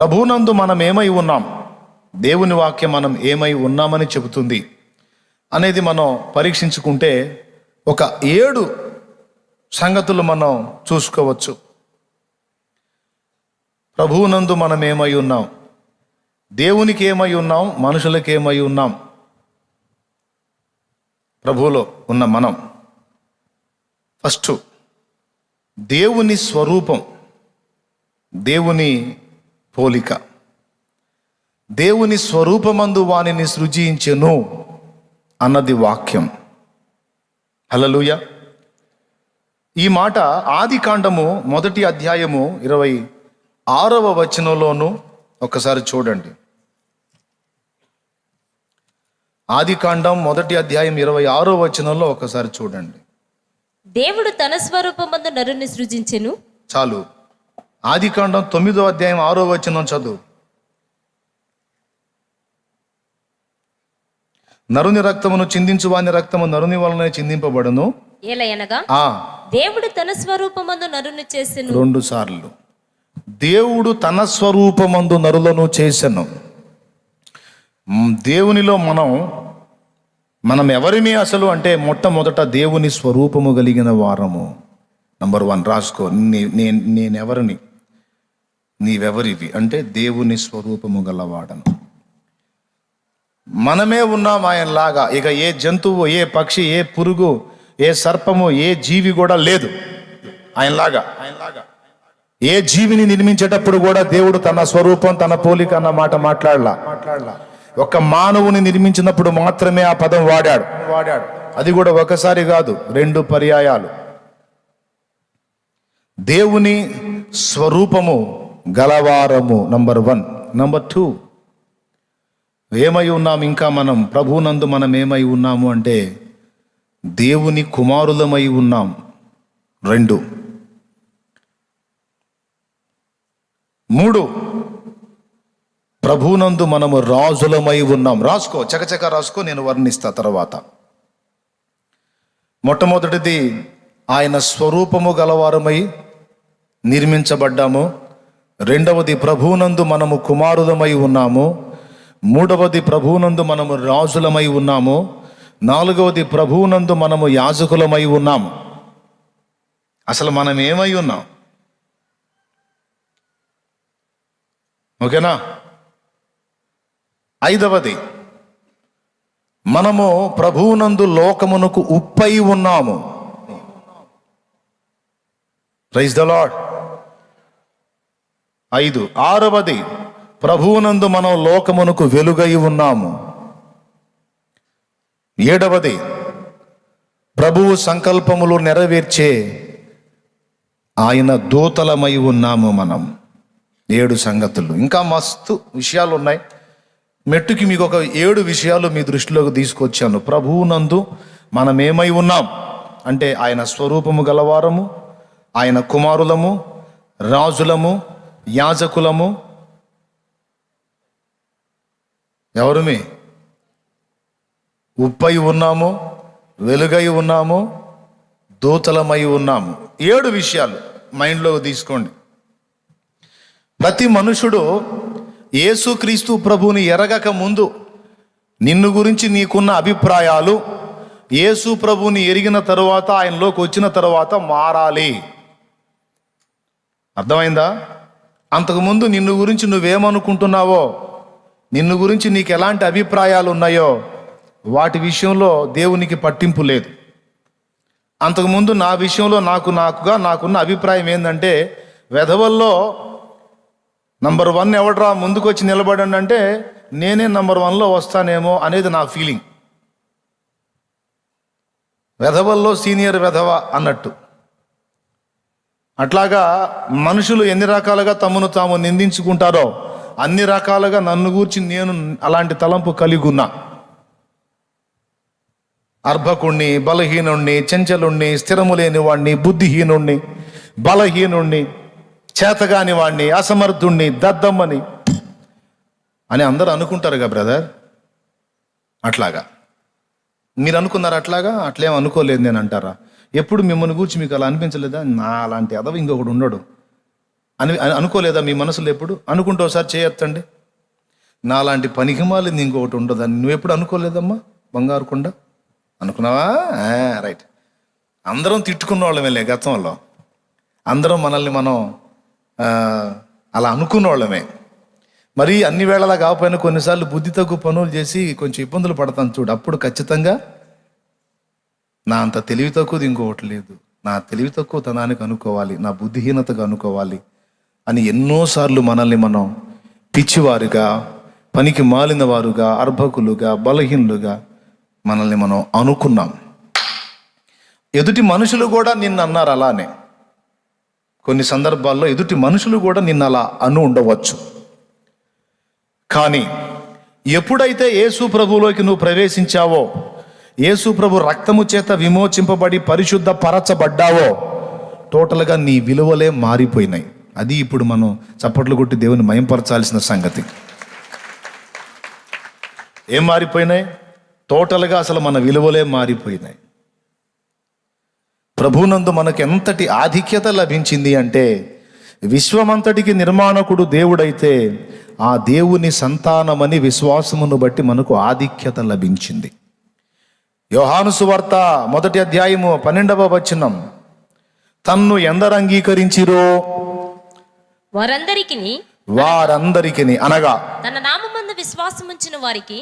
ప్రభువునందు మనం ఏమై ఉన్నాం, దేవుని వాక్యం మనం ఏమై ఉన్నామని చెబుతుంది అనేది మనం పరీక్షించుకుంటే ఒక 7 సంగతులు మనం చూసుకోవచ్చు. ప్రభువునందు మనం ఏమై ఉన్నాం, దేవునికి ఏమై ఉన్నాం, మనుషులకు ఏమై ఉన్నాం. ప్రభువులో ఉన్న మనం ఫస్ట్ దేవుని స్వరూపం, దేవుని పోలిక. దేవుని స్వరూపమందు వానిని సృజించెను అన్నది వాక్యం. హల్లెలూయా. ఈ మాట ఆదికాండము 1వ అధ్యాయము 26వ వచనంలోను ఒకసారి చూడండి. ఆదికాండం 1వ అధ్యాయం 26వ వచనంలో ఒకసారి చూడండి. దేవుడు తన స్వరూపమందు నరుని సృజించెను. చాలు. ఆదికాండం 9వ అధ్యాయం 6వ వచనం చదువు. నరుని రక్తమును చిందించు వాని రక్తము నరుని వలన చిందింపబడును. ఏలయనగా దేవుడు తన స్వరూపమందు నరుని చేసెను. 2 సార్లు దేవుడు తన స్వరూపమందు నరులను చేసెను. దేవునిలో మనం ఎవరిమి అసలు అంటే మొట్టమొదట దేవుని స్వరూపము కలిగిన వారము. నంబర్ 1 రాసుకో. నేనెవరిని, నీవెవరివి అంటే దేవుని స్వరూపము గలవాడను. మనమే ఉన్నాం ఆయనలాగా. ఇక ఏ జంతువు, ఏ పక్షి, ఏ పురుగు, ఏ సర్పము, ఏ జీవి కూడా లేదు ఆయనలాగా. ఏ జీవిని నిర్మించేటప్పుడు కూడా దేవుడు తన స్వరూపం, తన పోలిక అన్న మాట మాట్లాడలా. ఒక మానవుని నిర్మించినప్పుడు మాత్రమే ఆ పదం వాడాడు. అది కూడా ఒకసారి కాదు, 2 పర్యాయాలు. దేవుని స్వరూపము గలవారము నంబర్ 1. నంబర్ 2 ఏమై ఉన్నాం ఇంకా మనం, ప్రభువునందు మనం ఏమై ఉన్నాము అంటే దేవుని కుమారులమై ఉన్నాం. 2. 3 ప్రభువునందు మనము రాజులమై ఉన్నాం. రాసుకో, చకచక రాసుకో, నేను వర్ణిస్తా తర్వాత. మొట్టమొదటిది ఆయన స్వరూపము గలవారమై నిర్మించబడ్డాము. 2వది ప్రభువునందు మనము కుమారులమై ఉన్నాము. 3వది ప్రభువునందు మనము రాజులమై ఉన్నాము. 4వది ప్రభువునందు మనము యాజకులమై ఉన్నాము. అసలు మనం ఏమై ఉన్నాం? ఓకేనా? 5వది మనము ప్రభువునందు లోకమునకు ఉప్పై ఉన్నాము. Praise the lord. 5. 6వది ప్రభువునందు మనం లోకమునకు వెలుగై ఉన్నాము. 7వది ప్రభువు సంకల్పములు నెరవేర్చే ఆయన దూతలమై ఉన్నాము మనం. 7 సంగతులు. ఇంకా మస్తు విషయాలు ఉన్నాయి. మెట్టుకి మీకు ఒక 7 విషయాలు మీ దృష్టిలోకి తీసుకొచ్చాను. ప్రభువునందు మనం ఏమై ఉన్నాం అంటే ఆయన స్వరూపము గలవారము, ఆయన కుమారులము, రాజులము, యాజకులము. ఎవరుమి? ఉప్పై ఉన్నాము, వెలుగై ఉన్నాము, దూతలమై ఉన్నాము. 7 విషయాలు మైండ్లోకి తీసుకోండి. ప్రతి మనుషుడు యేసుక్రీస్తు ప్రభువుని ఎరగక ముందు నిన్ను గురించి నీకున్న అభిప్రాయాలు యేసు ప్రభువుని ఎరిగిన తరువాత, ఆయనలోకి వచ్చిన తరువాత మారాలి. అర్థమైందా? అంతకుముందు నిన్ను గురించి నువ్వేమనుకుంటున్నావో, నిన్ను గురించి నీకు ఎలాంటి అభిప్రాయాలు ఉన్నాయో వాటి విషయంలో దేవునికి పట్టింపు లేదు. అంతకుముందు నా విషయంలో నాకున్న అభిప్రాయం ఏంటంటే, వెధవల్లో నంబర్ 1 ఎవడరా ముందుకు వచ్చి నిలబడండి అంటే నేనే నంబర్ 1లో వస్తానేమో అనేది నా ఫీలింగ్. వెధవల్లో సీనియర్ వెధవ అన్నట్టు. అట్లాగా మనుషులు ఎన్ని రకాలుగా తమను తాము నిందించుకుంటారో అన్ని రకాలుగా నన్ను గూర్చి నేను అలాంటి తలంపు కలిగి ఉన్నా. అర్భకుణ్ణి, బలహీనుణ్ణి, చంచలుణ్ణి, స్థిరము లేని వాణ్ణి, బుద్ధిహీనుణ్ణి, బలహీనుణ్ణి, చేతగాని వాణ్ణి, అసమర్థుణ్ణి, దద్దమ్మని అని అందరూ అనుకుంటారుగా బ్రదర్. అట్లాగా మీరు అనుకున్నారు. అట్లేం అనుకోలేదు నేను అంటారా? ఎప్పుడు మిమ్మల్ని గురించి మీకు అలా అనిపించలేదా? నా అలాంటి అదవ ఇంకొకడు ఉండడు, అనుకోలేదా మీ మనసులో ఎప్పుడు? అనుకుంటే ఒకసారి చేయొత్తండి. నాలాంటి పనికిమాలింది ఇంకొకటి ఉండదని నువ్వు ఎప్పుడు అనుకోలేదమ్మా బంగారు కొండ? అనుకున్నావా? రైట్. అందరం తిట్టుకున్న వాళ్ళమే గతంలో, అందరం మనల్ని మనం అలా అనుకున్న వాళ్ళమే. మరి అన్ని వేళలా కాకపోయినా కొన్నిసార్లు బుద్ధి తక్కువ పనులు చేసి కొంచెం ఇబ్బందులు పడతాను చూడు. అప్పుడు ఖచ్చితంగా నా అంత తెలివి తక్కువది ఇంకొకటి లేదు, నా తెలివి తక్కువ తనానికి అనుకోవాలి, నా బుద్ధిహీనతగా అనుకోవాలి అని ఎన్నోసార్లు మనల్ని మనం పిచ్చివారుగా, పనికి మాలిన వారుగా, అర్భకులుగా, బలహీనులుగా మనల్ని మనం అనుకున్నాం. ఎదుటి మనుషులు కూడా నిన్ను అన్నారు అలానే. కొన్ని సందర్భాల్లో ఎదుటి మనుషులు కూడా నిన్ను అలా అను ఉండవచ్చు. కానీ ఎప్పుడైతే యేసు ప్రభువులోకి నువ్వు ప్రవేశించావో, యేసు ప్రభు రక్తము చేత విమోచింపబడి పరిశుద్ధ పరచబడ్డావో, టోటల్గా నీ విలువలే మారిపోయినాయి. అది ఇప్పుడు మనం చప్పట్లు కొట్టి దేవుని మయంపరచాల్సిన సంగతి. ఏం మారిపోయినాయి? టోటల్గా అసలు మన విలువలే మారిపోయినాయి. ప్రభునందు మనకు ఎంతటి ఆధిక్యత లభించింది అంటే, విశ్వమంతటికి నిర్మాణకుడు దేవుడైతే ఆ దేవుని సంతానమని విశ్వాసమును బట్టి మనకు ఆధిక్యత లభించింది. యోహాను సువార్త 1వ అధ్యాయము 12వ వచనం, తన్ను ఎందరు అంగీకరించిరో వారందరికిని అనగా తన నామమందు విశ్వాసముంచిన వారికి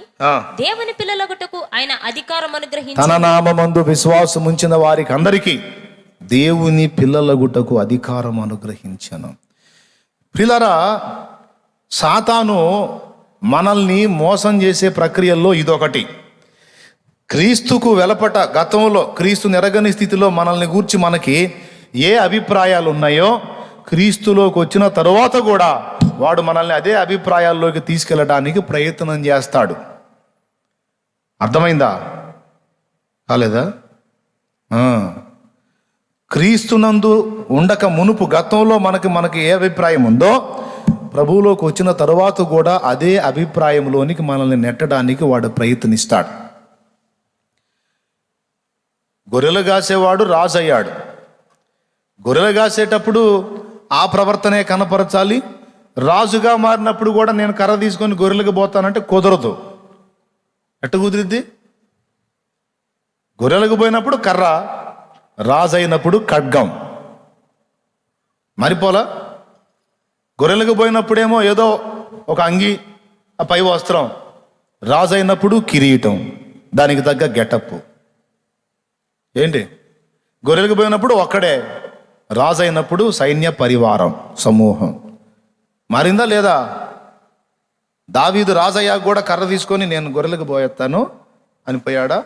దేవుని పిల్లలగుటకు ఆయన అధికారం అనుగ్రహించి, తన నామమందు విశ్వాసముంచిన వారికి అందరికీ దేవుని పిల్లలగుటకు అధికారం అనుగ్రహించను. పిల్లరా, సాతాను మనల్ని మోసం చేసే ప్రక్రియల్లో ఇదొకటి. క్రీస్తుకు వెలపట గతంలో, క్రీస్తు ఎరగని స్థితిలో మనల్ని గూర్చి మనకి ఏ అభిప్రాయాలు ఉన్నాయో, క్రీస్తులోకి వచ్చిన తరువాత కూడా వాడు మనల్ని అదే అభిప్రాయాల్లోకి తీసుకెళ్ళడానికి ప్రయత్నం చేస్తాడు. అర్థమైందా? కాలేదా? క్రీస్తునందు ఉండక మునుపు గతంలో మనకి ఏ అభిప్రాయం ఉందో, ప్రభువులోకి వచ్చిన తరువాత కూడా అదే అభిప్రాయంలోనికి మనల్ని నెట్టడానికి వాడు ప్రయత్నిస్తాడు. గొర్రెలు కాసేవాడు రాజు అయ్యాడు. గొర్రెలు కాసేటప్పుడు ఆ ప్రవర్తనే కనపరచాలి. రాజుగా మారినప్పుడు కూడా నేను కర్ర తీసుకొని గొర్రెలకు పోతానంటే కుదరదు. ఎట్ట కుదిరిద్ది? గొర్రెలకు పోయినప్పుడు కర్ర, రాజు అయినప్పుడు ఖడ్గం. మరిపోలా? గొర్రెలకు పోయినప్పుడేమో ఏదో ఒక అంగి, ఆ పై వస్త్రం. రాజు అయినప్పుడు కిరీటం, దానికి తగ్గ గెటప్. ఏంటి? గొర్రెలకు పోయినప్పుడు ఒక్కడే, రాజు అయినప్పుడు సైన్య పరివారం, సమూహం. మారిందా లేదా? దావీదు రాజయ్యాక కూడా కర్ర తీసుకొని నేను గొర్రెలకు పోయేస్తాను అని పోయాడా?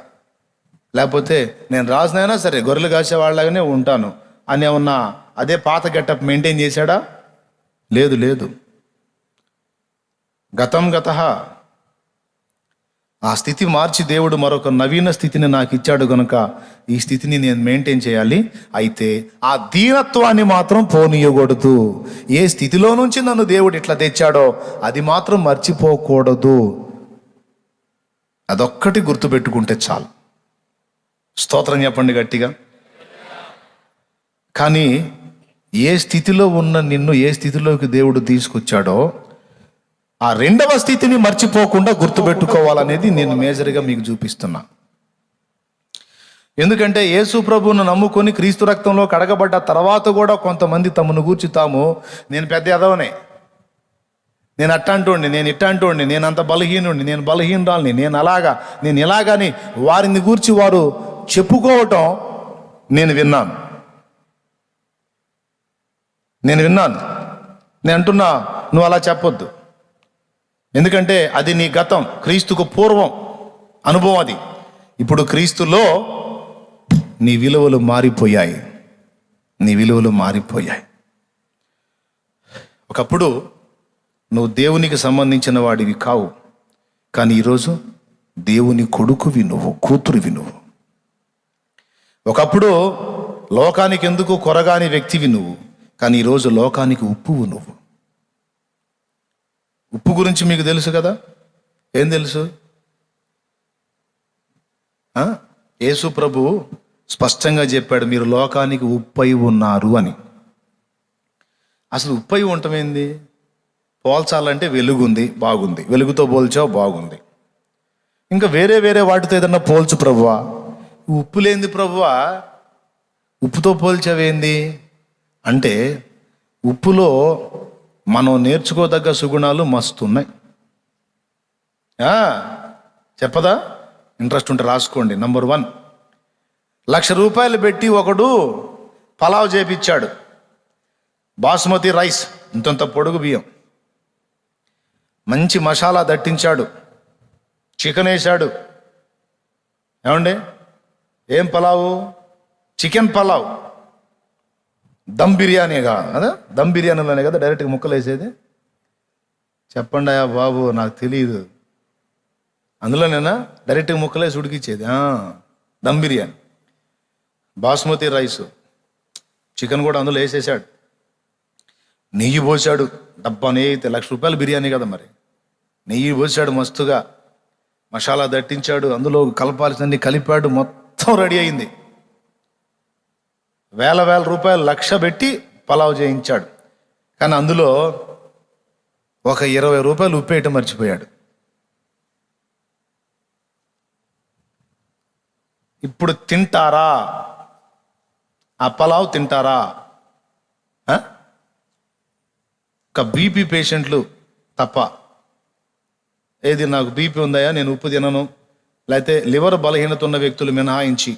లేకపోతే నేను రాజునైనా సరే గొర్రెలు కాసేవాళ్ళగానే ఉంటాను అని ఏమన్నా అదే పాత గెటప్ మెయింటైన్ చేశాడా? లేదు. గతం గతః. ఆ స్థితి మార్చి దేవుడు మరొక నవీన స్థితిని నాకు ఇచ్చాడు కనుక ఈ స్థితిని నేను మెయింటైన్ చేయాలి. అయితే ఆ దీనత్వాన్ని మాత్రం పోనీయకూడదు. ఏ స్థితిలో నుంచి నన్ను దేవుడు ఇట్లా తెచ్చాడో అది మాత్రం మర్చిపోకూడదు. అదొక్కటి గుర్తుపెట్టుకుంటే చాలు. స్తోత్రం చెప్పండి గట్టిగా. కానీ ఏ స్థితిలో ఉన్న నిన్ను ఏ స్థితిలోకి దేవుడు తీసుకొచ్చాడో ఆ రెండవ స్థితిని మర్చిపోకుండా గుర్తుపెట్టుకోవాలనేది నేను మేజర్గా మీకు చూపిస్తున్నా. ఎందుకంటే యేసు ప్రభువును నమ్ముకొని క్రీస్తు రక్తంలో కడగబడ్డ తర్వాత కూడా కొంతమంది తమను గూర్చి తాము నేను పెద్ద ఎదవనే, నేను అట్టంటోండి, నేను ఇట్టంటోండి, నేను అంత బలహీనుండి, నేను బలహీనురాల్ని, నేను అలాగా, నేను ఇలాగని వారిని గూర్చి వారు చెప్పుకోవటం నేను విన్నాను. నేను అంటున్నా, నువ్వు అలా చెప్పొద్దు. ఎందుకంటే అది నీ గతం, క్రీస్తుకు పూర్వం అనుభవం అది. ఇప్పుడు క్రీస్తులో నీ విలువలు మారిపోయాయి. ఒకప్పుడు నువ్వు దేవునికి సంబంధించిన వాడివి కావు, కానీ ఈరోజు దేవుని కొడుకువి నువ్వు, కూతురువి నువ్వు. ఒకప్పుడు లోకానికి ఎందుకు కొరగాని వ్యక్తివి నువ్వు, కానీ ఈరోజు లోకానికి ఉప్పువు నువ్వు. ఉప్పు గురించి మీకు తెలుసు కదా? ఏం తెలుసు? యేసు ప్రభు స్పష్టంగా చెప్పాడు, మీరు లోకానికి ఉప్పై ఉన్నారు అని. అసలు ఉప్పు అయి ఉండటం ఏంది? పోల్చాలంటే వెలుగు ఉంది, బాగుంది, వెలుగుతో పోల్చావు బాగుంది. ఇంకా వేరే వేరే వాటితో ఏదన్నా పోల్చు ప్రభువా. ఉప్పు లేనిది ప్రభువా, ఉప్పుతో పోల్చావేంది అంటే ఉప్పులో మనం నేర్చుకోదగ్గ సుగుణాలు మస్తు ఉన్నాయి. చెప్పదా? ఇంట్రెస్ట్ ఉంటే రాసుకోండి. నంబర్ 1, ₹1,00,000 పెట్టి ఒకడు పలావ్ చేపించాడు. బాస్మతి రైస్, ఇంతంత పొడుగు బియ్యం, మంచి మసాలా దట్టించాడు, చికెన్ వేశాడు. ఏమండి, ఏం పలావు? చికెన్ పలావ్. దమ్ బిర్యానీగా అదా? దమ్ బిర్యానీలోనే కదా డైరెక్ట్గా ముక్కలు వేసేది. చెప్పండి అయ్యా బాబు, నాకు తెలియదు. అందులోనేనా డైరెక్ట్గా ముక్కలు వేసి ఉడికిచ్చేది? దమ్ బిర్యానీ. బాస్మతి రైసు, చికెన్ కూడా అందులో వేసేసాడు. నెయ్యి పోసాడు. డబ్బా నెయ్యి అయితే ₹1,00,000 బిర్యానీ కదా మరి. నెయ్యి పోసాడు మస్తుగా, మసాలా దట్టించాడు, అందులో కలపాల్సినన్ని కలిపాడు, మొత్తం రెడీ అయింది. వేల రూపాయలు, ₹1,00,000 పెట్టి పలావ్ చేయించాడు. కానీ అందులో ఒక ₹20 ఉప్పు వేయటం మర్చిపోయాడు. ఇప్పుడు తింటారా? ఆ పలావ్ తింటారా? ఒక బీపీ పేషెంట్లు తప్ప. ఏది, నాకు బీపీ ఉందయా, నేను ఉప్పు తినను, లేకపోతే లివర్ బలహీనత ఉన్న వ్యక్తులు మినహాయించి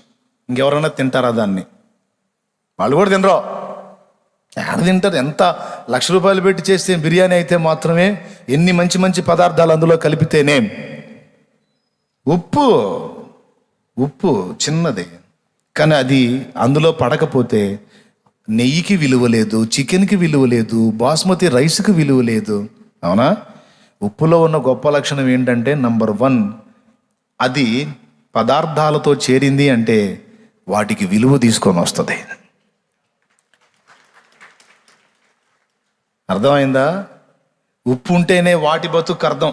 ఇంకెవరైనా తింటారా దాన్ని? వాళ్ళు కూడా తినరు. ఎక్కడ తింటారు? ఎంత ₹1,00,000 పెట్టి చేస్తే బిర్యానీ అయితే మాత్రమే ఎన్ని మంచి మంచి పదార్థాలు అందులో కలిపితేనే. ఉప్పు చిన్నది, కానీ అది అందులో పడకపోతే నెయ్యికి విలువ లేదు, చికెన్కి విలువ లేదు, బాస్మతి రైస్కి విలువ లేదు. అవునా? ఉప్పులో ఉన్న గొప్ప లక్షణం ఏంటంటే నంబర్ 1, అది పదార్థాలతో చేరింది అంటే వాటికి విలువ తీసుకొని వస్తుంది. అర్థమైందా? ఉప్పు ఉంటేనే వాటి బతుకు అర్థం,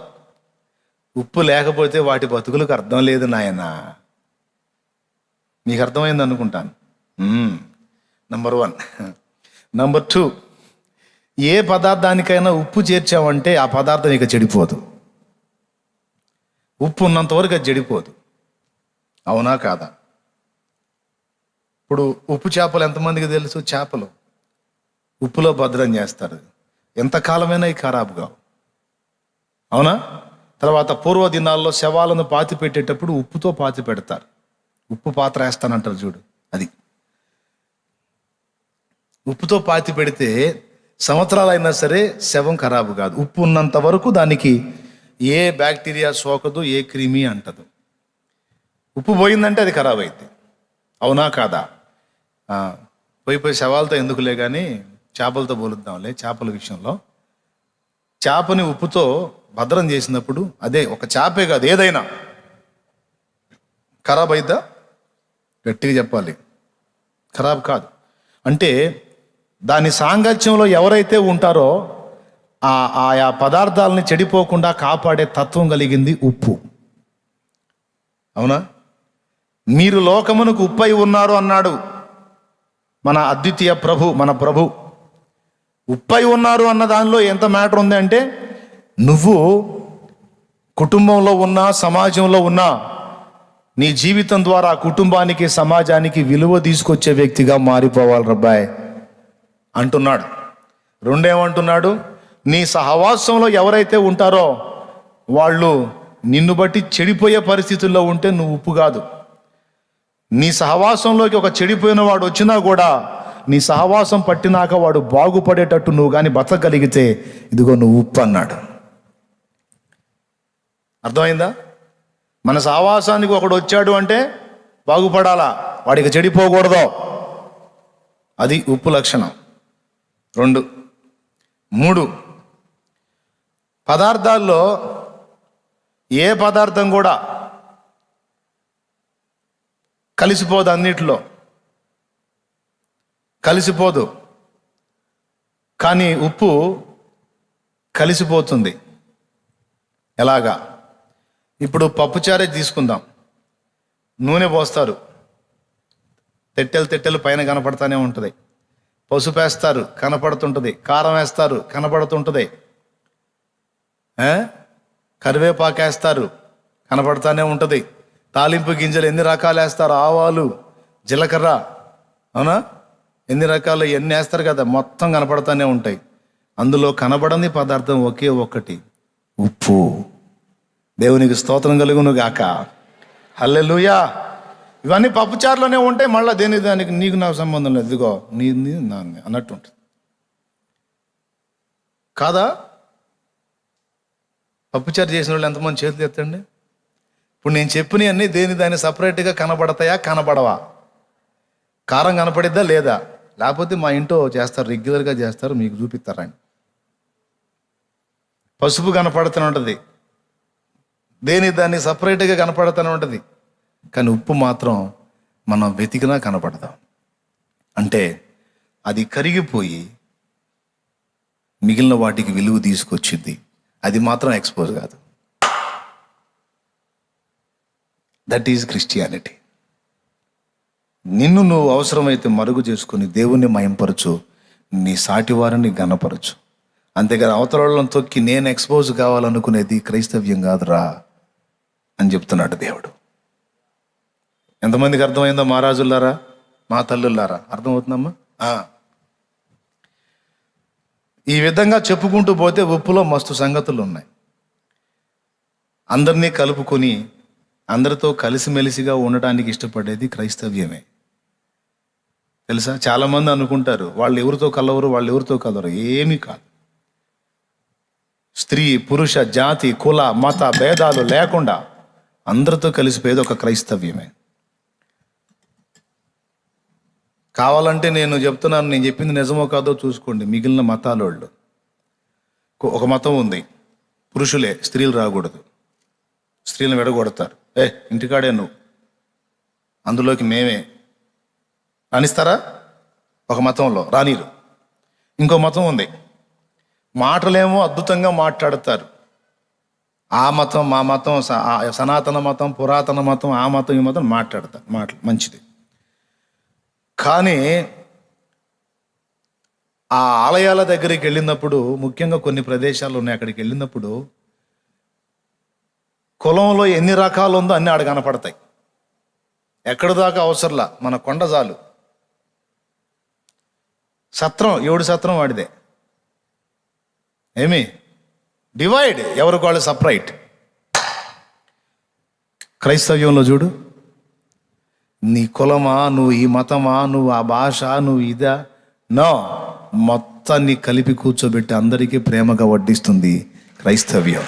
ఉప్పు లేకపోతే వాటి బతుకులకు అర్థం లేదు నాయన. మీకు అర్థమైంది అనుకుంటాను. నంబర్ 1. నంబర్ 2, ఏ పదార్థానికైనా ఉప్పు చేర్చావంటే ఆ పదార్థం ఇక చెడిపోదు. ఉప్పు ఉన్నంత వరకు అది చెడిపోదు. అవునా కాదా? ఇప్పుడు ఉప్పు చేపలు ఎంతమందికి తెలుసు? చేపలు ఉప్పులో భద్రం చేస్తారు, ఎంతకాలమైనా ఈ ఖరాబు కావు. అవునా? తర్వాత పూర్వ దినాల్లో శవాలను పాతి పెట్టేటప్పుడు ఉప్పుతో పాతి పెడతారు. ఉప్పు పాత్ర వేస్తానంటారు చూడు, అది ఉప్పుతో పాతి పెడితే సంవత్సరాలైనా సరే శవం ఖరాబు కాదు. ఉప్పు ఉన్నంత వరకు దానికి ఏ బ్యాక్టీరియా సోకదు, ఏ క్రిమి అంటదు. ఉప్పు పోయిందంటే అది ఖరాబ్ అయింది. అవునా కాదా? పోయి శవాలతో ఎందుకులే కానీ చేపలతో పోలుద్దాంలే. చేపల విషయంలో చేపని ఉప్పుతో భద్రం చేసినప్పుడు, అదే ఒక చేపే కాదు ఏదైనా ఖరాబ్ అయిద్దా? గట్టిగా చెప్పాలి, ఖరాబ్ కాదు. అంటే దాని సాంగత్యంలో ఎవరైతే ఉంటారో ఆయా పదార్థాలని చెడిపోకుండా కాపాడే తత్వం కలిగింది ఉప్పు. అవునా? మీరు లోకమునకు ఉప్పై ఉన్నారు అన్నాడు మన అద్వితీయ ప్రభు, మన ప్రభు. ఉప్పై ఉన్నారు అన్న దానిలో ఎంత మ్యాటర్ ఉంది అంటే, నువ్వు కుటుంబంలో ఉన్నా, సమాజంలో ఉన్నా, నీ జీవితం ద్వారా కుటుంబానికి, సమాజానికి విలువ తీసుకొచ్చే వ్యక్తిగా మారిపోవాలి రబ్బాయ్ అంటున్నాడు. 2 ఏమంటున్నాడు? నీ సహవాసంలో ఎవరైతే ఉంటారో వాళ్ళు నిన్ను బట్టి చెడిపోయే పరిస్థితుల్లో ఉంటే నువ్వు ఉప్పు కాదు. నీ సహవాసంలోకి ఒక చెడిపోయిన వాడు వచ్చినా కూడా నీ సహవాసం పట్టినాక వాడు బాగుపడేటట్టు నువ్వు కానీ బతకగలిగితే ఇదిగో నువ్వు ఉప్పు అన్నాడు. అర్థమైందా? మన సహవాసానికి ఒకడు వచ్చాడు అంటే బాగుపడాలా, వాడికి చెడిపోకూడదు. అది ఉప్పు లక్షణం. 2. 3, పదార్థాల్లో ఏ పదార్థం కూడా కలిసిపోదు, అన్నిటిలో కలిసిపోదు. కానీ ఉప్పు కలిసిపోతుంది. ఎలాగా? ఇప్పుడు పప్పుచారే తీసుకుందాం. నూనె పోస్తారు, తెట్టెలు పైన కనపడతానే ఉంటుంది. పసుపు వేస్తారు, కనపడుతుంటుంది. కారం వేస్తారు, కనపడుతుంటుంది. కరివేపాకు వేస్తారు, కనపడతానే ఉంటుంది. తాలింపు గింజలు ఎన్ని రకాలు వేస్తారు, ఆవాలు, జీలకర్ర, అవునా, ఎన్ని రకాలు ఎన్ని వేస్తారు కదా, మొత్తం కనపడతానే ఉంటాయి. అందులో కనబడని పదార్థం ఒకే ఒక్కటి, ఉప్పు. దేవునికి స్తోత్రం కలుగును గాక. హల్లెలూయా. ఇవన్నీ పప్పుచారులోనే ఉంటాయి. మళ్ళీ దానికి నీకు నాకు సంబంధం లేదు, ఇదిగో నీ అన్నట్టు ఉంటుంది కాదా? పప్పుచారు చేసిన వాళ్ళు ఎంతమంది చేతులు ఎత్తండి. ఇప్పుడు నేను చెప్పినవన్నీ దాన్ని సపరేట్గా కనబడతాయా, కనబడవా? కారం కనపడిద్దా లేదా? లేకపోతే మా ఇంట్లో చేస్తారు, రెగ్యులర్గా చేస్తారు, మీకు చూపిస్తారండి. పసుపు కనపడుతూనే ఉంటుంది, దాన్ని సపరేట్గా కనపడుతూనే ఉంటుంది. కానీ ఉప్పు మాత్రం మనం వెతికినా కనపడదాం. అంటే అది కరిగిపోయి మిగిలిన వాటికి విలువ తీసుకొచ్చింది. అది మాత్రం ఎక్స్పోజ్ కాదు. That is Christianity. నిన్ను నువ్వు అవసరమైతే మరుగు చేసుకుని దేవుణ్ణి మయంపరచు, నీ సాటి వారిని గణపరచు. అంతేగాని అవతలను తొక్కి నేను ఎక్స్పోజ్ కావాలనుకునేది క్రైస్తవ్యం కాదురా అని చెప్తున్నాడు దేవుడు. ఎంతమందికి అర్థమైందో? మా రాజులారా, మా తల్లులారా, అర్థమవుతుందమ్మా? ఈ విధంగా చెప్పుకుంటూ పోతే ఉప్పులో మస్తు సంగతులు ఉన్నాయి. అందరినీ కలుపుకొని అందరితో కలిసిమెలిసిగా ఉండటానికి ఇష్టపడేది క్రైస్తవ్యమే. తెలుసా? చాలామంది అనుకుంటారు వాళ్ళు ఎవరితో కలవరు, వాళ్ళు ఎవరితో కలవరు. ఏమీ కాదు. స్త్రీ, పురుష, జాతి, కుల, మత భేదాలు లేకుండా అందరితో కలిసిపోయేది ఒక క్రైస్తవ్యమే. కావాలంటే నేను చెప్తున్నాను, నేను చెప్పింది నిజమో కాదో చూసుకోండి. మిగిలిన మతాలోళ్ళు ఒక మతం ఉంది, పురుషులే స్త్రీలు రాకూడదు, స్త్రీలను విడగొడతారు. ఇంటికాడే నువ్వు, అందులోకి మేమే రానిస్తారా? ఒక మతంలో రానీరు. ఇంకో మతం ఉంది, మాటలేమో అద్భుతంగా మాట్లాడతారు. ఆ మతం, మా మతం, సనాతన మతం, పురాతన మతం, ఆ మతం, ఈ మతం మాట్లాడతారు. మంచిది. కానీ ఆ ఆలయాల దగ్గరికి వెళ్ళినప్పుడు, ముఖ్యంగా కొన్ని ప్రదేశాలు ఉన్నాయి, అక్కడికి వెళ్ళినప్పుడు కులంలో ఎన్ని రకాలు ఉందో అన్నీ ఆడ కనపడతాయి. ఎక్కడి దాకా అవసరంలా, మన కొండ చాలు. సత్రం, ఎవడి సత్రం వాడిదే. ఏమి డివైడ్, ఎవరికి వాళ్ళు సపరేట్. క్రైస్తవ్యంలో చూడు, నీ కులమా, నువ్వు ఈ మతమా, నువ్వు ఆ భాష, నువ్వు ఇదా, నో, మొత్తాన్ని కలిపి కూర్చోబెట్టి అందరికీ ప్రేమగా వడ్డిస్తుంది క్రైస్తవ్యం.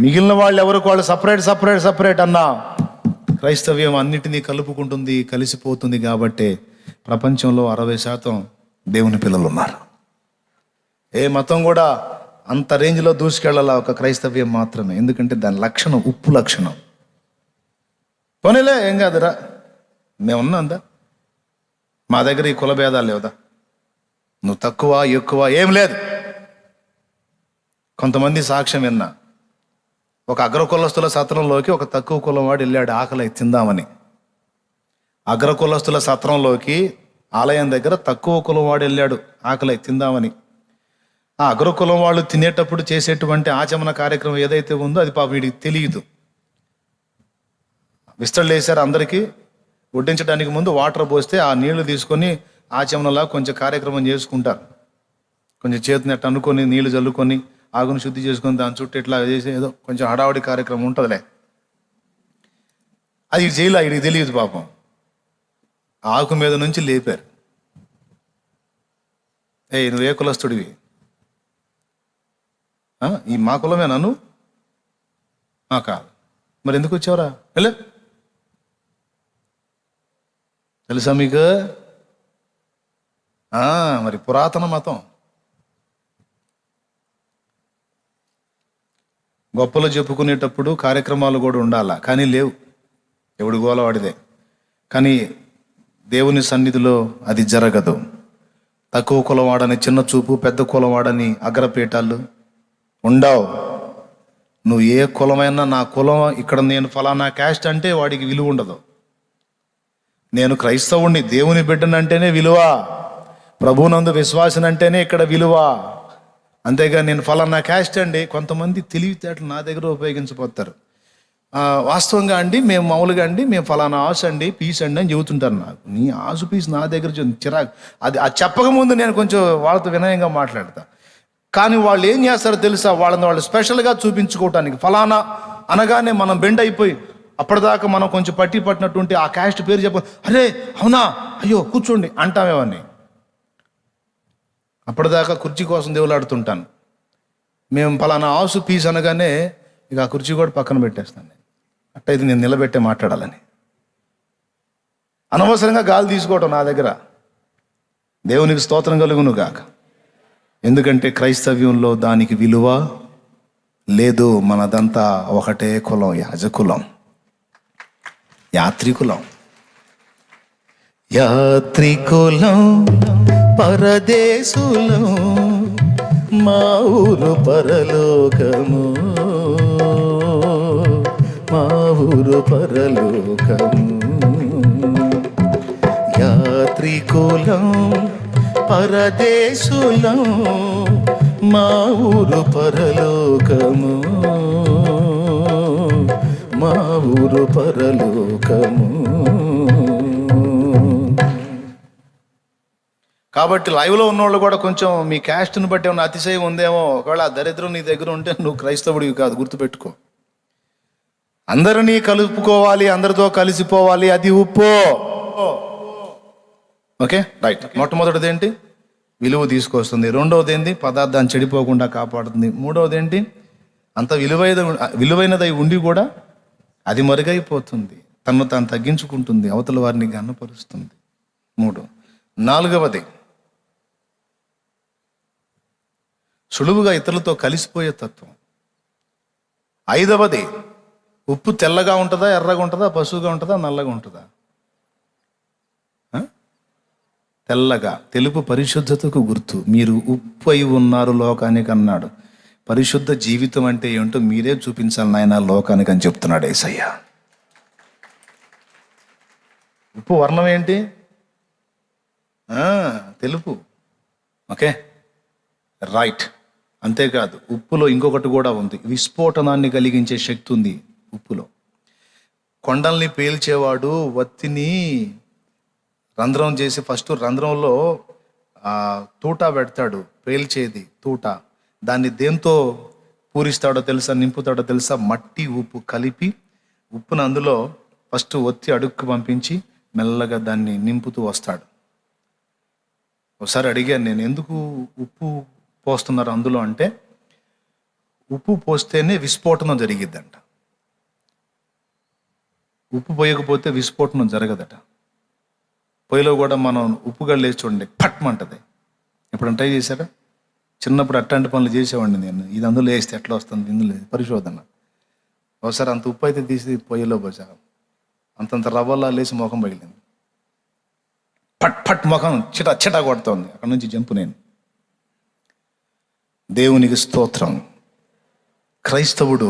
మిగిలిన వాళ్ళు ఎవరికి వాళ్ళు సపరేట్ అన్నా, క్రైస్తవ్యం అన్నిటినీ కలుపుకుంటుంది, కలిసిపోతుంది. కాబట్టి ప్రపంచంలో 60% దేవుని పిల్లలు ఉన్నారు. ఏ మతం కూడా అంత రేంజ్లో దూసుకెళ్ళాల, ఒక క్రైస్తవ్యం మాత్రమే. ఎందుకంటే దాని లక్షణం ఉప్పు లక్షణం. పోనీలే, ఏం కాదురా, మేమున్నాందా, మా దగ్గర ఈ కుల భేదాలు లేవుదా, నువ్వు తక్కువ ఎక్కువ ఏం లేదు. కొంతమంది సాక్ష్యం విన్నా, ఒక అగ్రకులస్తుల సత్రంలోకి ఒక తక్కువ కులం వాడు వెళ్ళాడు ఆకలి తిందామని. అగ్రకులస్తుల సత్రంలోకి ఆలయం దగ్గర తక్కువ కులం వాడు వెళ్ళాడు ఆకలి తిందామని. ఆ అగ్రకులం వాళ్ళు తినేటప్పుడు చేసేటువంటి ఆచమన కార్యక్రమం ఏదైతే ఉందో అది పాపం వీడికి తెలియదు. విస్తళ్ళు వేశారు అందరికీ. వడ్డించడానికి ముందు వాటర్ పోస్తే ఆ నీళ్లు తీసుకొని ఆచమనలా కొంచెం కార్యక్రమం చేసుకుంటారు. కొంచెం చేతిని అట్టు అనుకొని నీళ్లు చల్లుకొని ఆకును శుద్ధి చేసుకొని దాని చుట్టూ ఇట్లా చేసి ఏదో కొంచెం హడావుడి కార్యక్రమం ఉంటుందిలే. అది చేయలే, వీడికి తెలియదు పాపం. ఆకు మీద నుంచి లేపారు. నువ్వే కులస్తుడివి? ఈ మా కులమే నన్ను కాదు. మరి ఎందుకు వచ్చావురా? వెళ్ళే, తెలుసా మీకు? మరి పురాతన మతం, గొప్పలు చెప్పుకునేటప్పుడు కార్యక్రమాలు కూడా ఉండాలా, కానీ లేవు. ఎవడు గోలవాడిదే. కానీ దేవుని సన్నిధిలో అది జరగదు. తక్కువ కులవాడని చిన్న చూపు, పెద్ద కులవాడని అగ్రపీఠాలు ఉండవు. నువ్వు ఏ కులమైనా, నా కులం ఇక్కడ, నేను ఫలానా క్యాస్ట్ అంటే వాడికి విలువ ఉండదు. నేను క్రైస్తవుణ్ణి, దేవుని బిడ్డనంటేనే విలువ, ప్రభువునందు విశ్వాసనంటేనే ఇక్కడ విలువ. అంతేగా నేను ఫలానా క్యాస్ట్ అండి. కొంతమంది తెలివితేటలు నా దగ్గర ఉపయోగించబోతారు. వాస్తవంగా అండి మేము మామూలుగా అండి మేము ఫలానా ఆశ అండి, పీస్ అండి అని చెబుతుంటారు. నాకు నీ ఆశ పీస్ నా దగ్గర చిరాకు. అది చెప్పకముందు నేను కొంచెం వాళ్ళతో వినయంగా మాట్లాడతా. కానీ వాళ్ళు ఏం చేస్తారో తెలుసా, వాళ్ళు స్పెషల్గా చూపించుకోవటానికి ఫలానా అనగానే మనం బెండ్ అయిపోయి, అప్పటిదాకా మనం కొంచెం పట్టినట్టుంటే ఆ క్యాస్ట్ పేరు చెప్ప, అరే అవునా, అయ్యో కూర్చోండి అంటామేవన్నీ. అప్పటిదాకా కుర్చీ కోసం దేవులాడుతుంటాను. మేము ఫలానా ఆసు పీస్ అనగానే ఇక ఆ కుర్చీ కూడా పక్కన పెట్టేస్తాను. నేను అట్టయితే నేను నిలబెట్టే మాట్లాడాలని. అనవసరంగా గాలి తీసుకోవటం నా దగ్గర. దేవునికి స్తోత్రం కలుగును గాక. ఎందుకంటే క్రైస్తవ్యంలో దానికి విలువ లేదు. మనదంతా ఒకటే కులం, యాజకులం, యాత్రికులం. యాత్రికులం, పరదేశులం, మా ఊరు పరలోకము, మా ఊరు పరలోకము. యాత్రికులం, పరదేశులం, మా ఊరు పరలోకము, మా ఊరు పరలోకము. కాబట్టి లైవ్లో ఉన్నవాళ్ళు కూడా కొంచెం మీ క్యాస్ట్ని బట్టి ఏమైనా అతిశయం ఉందేమో. ఒకవేళ ఆ దరిద్రం నీ దగ్గర ఉంటే నువ్వు క్రైస్తవుడివి కాదు, గుర్తుపెట్టుకో. అందరినీ కలుపుకోవాలి, అందరితో కలిసిపోవాలి, అది ఉప్పు. Okay right. మొట్టమొదటిది ఏంటి? విలువ తీసుకొస్తుంది. రెండవది ఏంటి? పదార్థాన్ని చెడిపోకుండా కాపాడుతుంది. మూడవది ఏంటి? అంత విలువైనదై ఉండి కూడా అది మరుగైపోతుంది. తను తాను తగ్గించుకుంటుంది, అవతల వారిని గన్నపరుస్తుంది. 3. 4వది సులువుగా ఇతరులతో కలిసిపోయే తత్వం. 5వది ఉప్పు తెల్లగా ఉంటుందా, ఎర్రగా ఉంటుందా, పసువుగా ఉంటుందా, నల్లగా ఉంటుందా? తెల్లగా. తెలుపు పరిశుద్ధతకు గుర్తు. మీరు ఉప్పు అయి ఉన్నారు లోకానికి అన్నాడు. పరిశుద్ధ జీవితం అంటే ఏమిటో మీరే చూపించాలి నాయన లోకానికి అని చెప్తున్నాడు యేసయ్య. ఉప్పు వర్ణం ఏంటి? తెలుపు. Okay right. అంతేకాదు, ఉప్పులో ఇంకొకటి కూడా ఉంది. విస్ఫోటనాన్ని కలిగించే శక్తి ఉంది ఉప్పులో. కొండల్ని పేల్చేవాడు వత్తిని రంధ్రం చేసి ఫస్ట్ రంధ్రంలో తూటా పెడతాడు, పేల్చేది తూట. దాన్ని దేంతో పూరిస్తాడో తెలుసా, నింపుతాడో తెలుసా? మట్టి ఉప్పు కలిపి ఉప్పును అందులో ఫస్ట్ ఒత్తి అడుక్కు పంపించి మెల్లగా దాన్ని నింపుతూ వస్తాడు. ఒకసారి అడిగాను నేను, ఎందుకు ఉప్పు పోస్తున్నారు అందులో అంటే, ఉప్పు పోస్తేనే విస్ఫోటనం జరిగిద్దంట. ఉప్పు పోయకపోతే విస్ఫోటనం జరగదట. పొయ్యిలో కూడా మనం ఉప్పు గళ్ళేసి చూడండి, పట్మంటది. ఎప్పుడంటే ట్రై చేశారా? చిన్నప్పుడు అట్లాంటి పనులు చేసేవాడిని నేను. ఇది అందులో వేస్తే ఎట్లా వస్తుంది, ఇందులో పరిశోధన. ఒకసారి అంత ఉప్పు అయితే తీసి పొయ్యిలో పోసా, అంతంత రవ్వలా లేచి ముఖం పగిలింది. పట్ పట్ ముఖం చిటా కొడుతోంది. అక్కడ నుంచి జంపు నేను. దేవునికి స్తోత్రం. క్రైస్తవుడు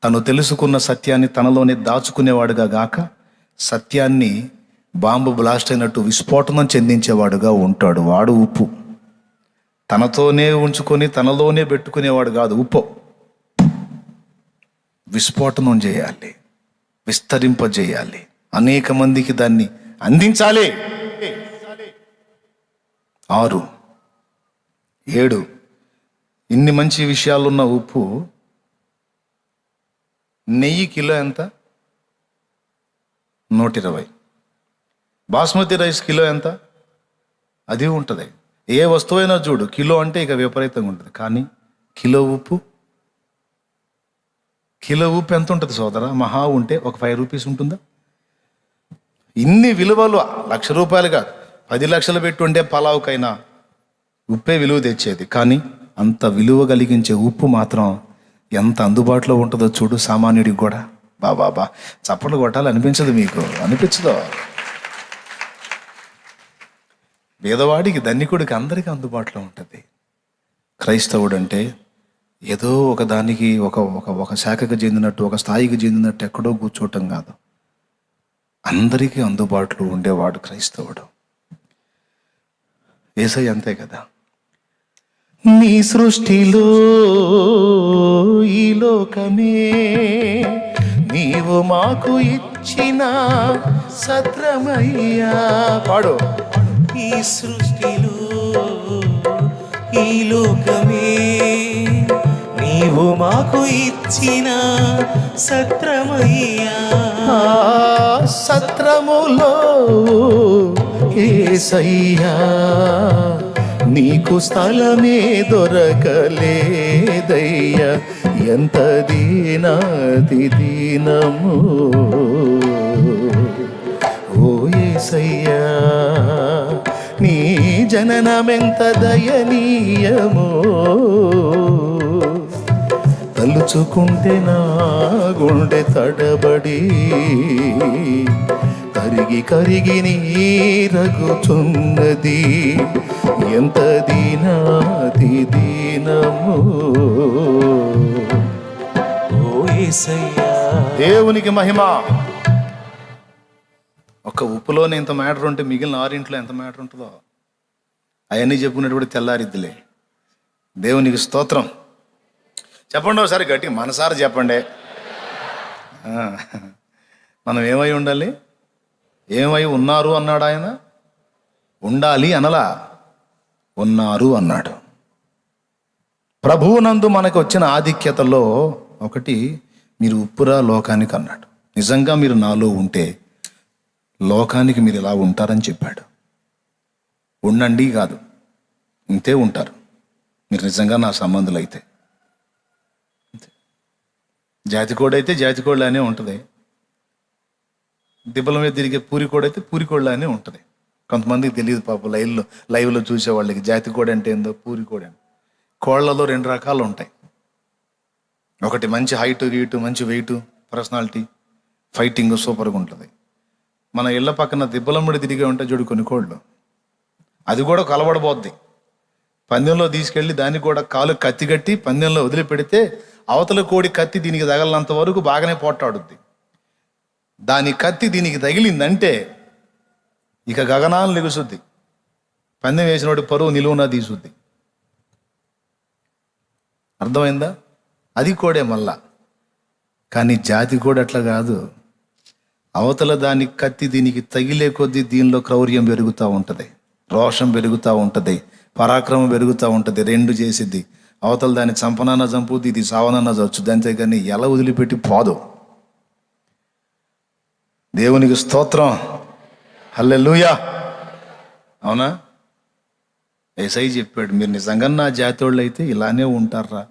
తను తెలుసుకున్న సత్యాన్ని తనలోనే దాచుకునేవాడుగా గాక, సత్యాన్ని బాంబు బ్లాస్ట్ అయినట్టు విస్ఫోటనం చెందించేవాడుగా ఉంటాడు. వాడు ఉప్పు. తనతోనే ఉంచుకొని తనలోనే పెట్టుకునేవాడు కాదు. ఉప్పు విస్ఫోటనం చేయాలి, విస్తరింపజేయాలి, అనేక మందికి దాన్ని అందించాలి. 6, 7 ఇన్ని మంచి విషయాలున్న ఉప్పు. నెయ్యి కిలో ఎంత? 120. బాస్మతి రైస్ కిలో ఎంత? అది ఉంటుంది. ఏ వస్తువైనా చూడు, కిలో అంటే ఇక విపరీతంగా ఉంటుంది. కానీ కిలో ఉప్పు ఎంత ఉంటుంది సోదరా? మహా ఉంటే ఒక 5 రూపీస్ ఉంటుందా? ఇన్ని విలువలు, 1,00,000 రూపాయలుగా 10 లక్షలు పెట్టి ఉండే పలావుకైనా ఉప్పే విలువ తెచ్చేది. కానీ అంత విలువ కలిగించే ఉప్పు మాత్రం ఎంత అందుబాటులో ఉంటుందో చూడు సామాన్యుడికి కూడా. బాబా చప్పట్లు కొట్టాలి అనిపించదు మీకు? అనిపించదో? పేదవాడికి, ధనికుడికి, అందరికీ అందుబాటులో ఉంటుంది. క్రైస్తవుడు అంటే ఏదో ఒక దానికి ఒక శాఖకు చెందినట్టు, ఒక స్థాయికి చెందినట్టు ఎక్కడో కూర్చోవటం కాదు. అందరికీ అందుబాటులో ఉండేవాడు క్రైస్తవుడు. యేసయ్య అంతే కదా. నీ సృష్టిలో ఈ లోకమే నీవు మాకు ఇచ్చిన సత్రమయ్యా. పాడు. ఈ సృష్టిలో ఈ లోకమే నీవు మాకు ఇచ్చిన సత్రమయ్యా. ఆ సత్రములో యేసయ్యా నీకు స్థలమే దొరకలేదయ్యా. ఎంత దీనాతి దీనము ఓ యేసయ్యా, నీ జననమెంత దయనీయమో. తలుచుకుంటే నా గుండె తడబడి కరిగి కరిగి నీరగుచున్నది. ఎంత దీనాతి దీనము ఓ యేసయ్యా. దేవునికి మహిమ. ఒక ఉప్పులోనే ఇంత మ్యాటర్ ఉంటే మిగిలిన 6 ఇంట్లో ఎంత మ్యాటర్ ఉంటుందో అవన్నీ చెప్పుకునేటప్పుడు తెల్లారిద్దిలే. దేవునికి స్తోత్రం. చెప్పండి ఒకసారి గట్టిగా మనసారా చెప్పండి. మనం ఏమై ఉండాలి? ఏమై ఉన్నారు అన్నాడు ఆయన. ఉండాలి అనలా, ఉన్నారు అన్నాడు. ప్రభువునందు మనకు వచ్చిన ఆధిక్యతలో ఒకటి, మీరు ఉప్పురా లోకానికి అన్నాడు. నిజంగా మీరు నాలో ఉంటే లోకానికి మీరు ఇలా ఉంటారని చెప్పాడు. ఉండండి కాదు, ఇంతే ఉంటారు మీరు నిజంగా నా సంబంధులు అయితే. జాతికోడైతే జాతికోళ్ళనే ఉంటుంది, దిబ్బల మీద తిరిగే పూరికోడైతే పూరికోళ్ళనే ఉంటుంది. కొంతమందికి తెలియదు పాప. లైవ్లో చూసే వాళ్ళకి జాతికోడి అంటే ఏందో, పూరికోడి అని. కోళ్లలో 2 రకాలు ఉంటాయి. ఒకటి మంచి హైటు గీటు, మంచి వెయిట్, పర్సనాలిటీ, ఫైటింగ్ సూపర్గా ఉంటుంది. మన ఇళ్ళ పక్కన దిబ్బలమ్మడి తిరిగే ఉంటాయి చూడు కొన్ని కోళ్ళు, అది కూడా కలబడబోద్ది. పందెంలో తీసుకెళ్ళి దానికి కూడా కాలు కత్తి కట్టి పందెంలో వదిలిపెడితే అవతల కోడి కత్తి దీనికి తగలనంత వరకు బాగానే పోట్లాడుద్ది. దాని కత్తి దీనికి తగిలిందంటే ఇక గగనాలను లెగుసుద్ది. పందెం వేసినోడి పరువు నిలువునా తీసుద్ది. అర్థమైందా? అది కోడే మళ్ళా. కానీ జాతి కూడా అట్లా కాదు. అవతల దాని కత్తి దీనికి తగిలే కొద్దీ దీనిలో క్రౌర్యం పెరుగుతూ ఉంటుంది, రోషం పెరుగుతూ ఉంటుంది, పరాక్రమం పెరుగుతూ ఉంటుంది. 2 చేసిద్ది. అవతల దాన్ని చంపనన్నా చంపుద్ది, ఇది సావనన్నా చచ్చుద్ది. అంతేగాని ఎలా వదిలిపెట్టి పోదు. దేవునికి స్తోత్రం. హల్లెలూయా. అవునా? యేసయ్య చెప్పాడు, మీరు నిజంగా నా జాతి వాళ్ళు అయితే ఇలానే ఉంటారా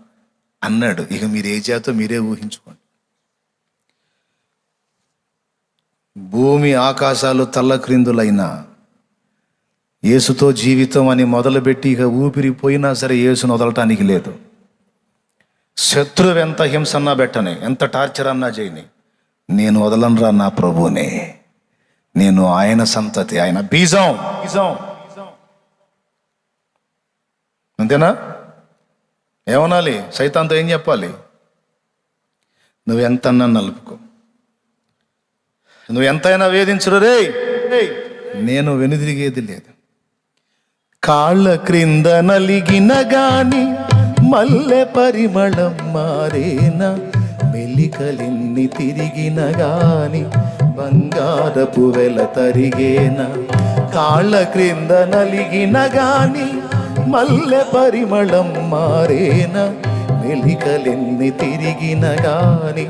అన్నాడు. ఇక మీరు ఏ జాతో మీరే ఊహించుకోండి. భూమి ఆకాశాలు తల్లక్రిందులైనా యేసుతో జీవితం అని మొదలుపెట్టి ఇక ఊపిరిపోయినా సరే యేసును వదలటానికి లేదు. శత్రువు ఎంత హింస అన్నా పెట్టని, ఎంత టార్చర్ అన్నా చేయని, నేను వదలనరా నా ప్రభువునే. నేను ఆయన సంతతి, ఆయన బీజం. అంతేనా? ఏమనాలి? సైతాన్తో ఏం చెప్పాలి? నువ్వు ఎంతన్నా నలుపుకో, నువ్వు ఎంతైనా వేధించరు రే, నేను వెనుదిరిగేది లేదు. కాళ్ళ క్రింద నలిగిన గాని మల్లె పరిమళం మారేనా, మెలికలిన్ని తిరిగిన గాని బంగారపు వెల తరిగేనా. కాళ్ళ క్రింద నలిగిన గాని మల్లె పరిమళం మారేనా, మెలికలిన్ని తిరిగిన గాని.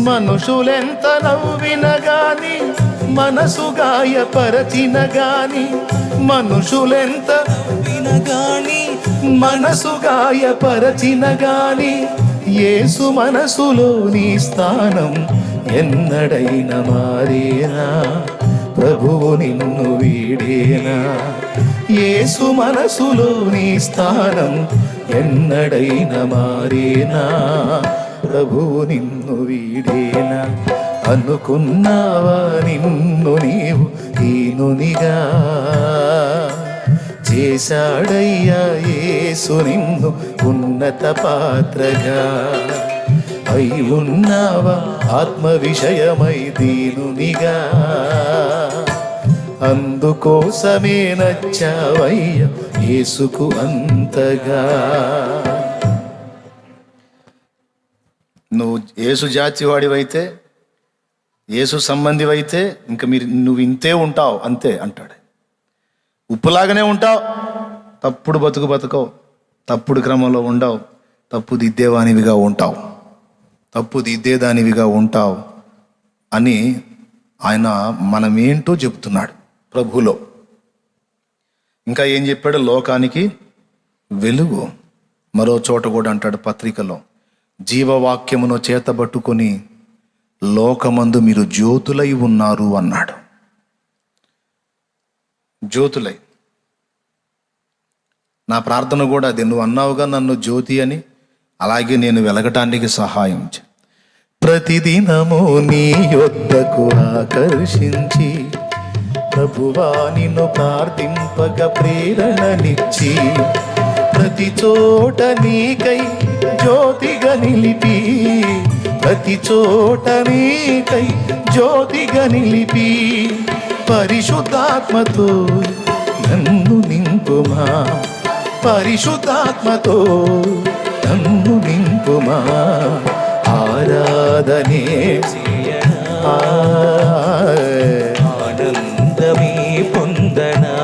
మనుషులెంత నవ్విన గాని, మనసు గాయపరచిన గాని, మనుషులెంత వినగాని మనసు గాయపరచిన గాని, యేసు మనసులో నీ స్థానం ఎన్నడైనా మారేనా, ప్రభువు నిన్ను వీడేనా. యేసు మనసులో నీ స్థానం ఎన్నడైనా మారేనా, ప్రభువు నిన్ను వీడేనా. అనుకున్నావా నిన్ను నీవు హీనునిగా, చేశాడయ్యా యేసు నిన్ను ఉన్నత పాత్రగా. అయి ఉన్నావా ఆత్మ విషయమై దీనునిగా, అందుకోసమే నచ్చావయ్య యేసుకు అంతగా. నువ్వు యేసు జాతివాడివైతే, యేసు సంబంధివైతే ఇంక నువ్వు ఇంతే ఉంటావు అంతే అంటాడు. ఉప్పులాగానే ఉంటావు, తప్పుడు బతుకవు, తప్పుడు క్రమంలో ఉండవు, తప్పు దిద్దేవానివిగా ఉంటావు, తప్పు దిద్దేదానివిగా ఉంటావు అని ఆయన మనమేంటో చెప్తున్నాడు ప్రభువులో. ఇంకా ఏం చెప్పాడు? లోకానికి వెలుగు. మరో చోట కూడా అంటాడు పత్రికలో, జీవవాక్యమును చేతబట్టుకొని లోకమందు మీరు జ్యోతులై ఉన్నారు అన్నాడు. జ్యోతులై. నా ప్రార్థన కూడా అదే, నువ్వు అన్నావుగా నన్ను జ్యోతి అని, అలాగే నేను వెలగటానికి సహాయం చే. ప్రతిదినము నీ యొద్దకు ఆకర్షించి ప్రభువా నిన్ను ప్రార్థింపక ప్రేరణనిచ్చి, ప్రతి చోట నీకై జ్యోతిగా నిలిపి, ప్రతి చోట నీకై జ్యోతిగా నిలిపి, పరిశుద్ధాత్మతో నన్ను నింపుమా, పరిశుద్ధాత్మతో నన్ను నింపుమా, ఆరాధనే చేయనా, ఆనందమే పొందనా,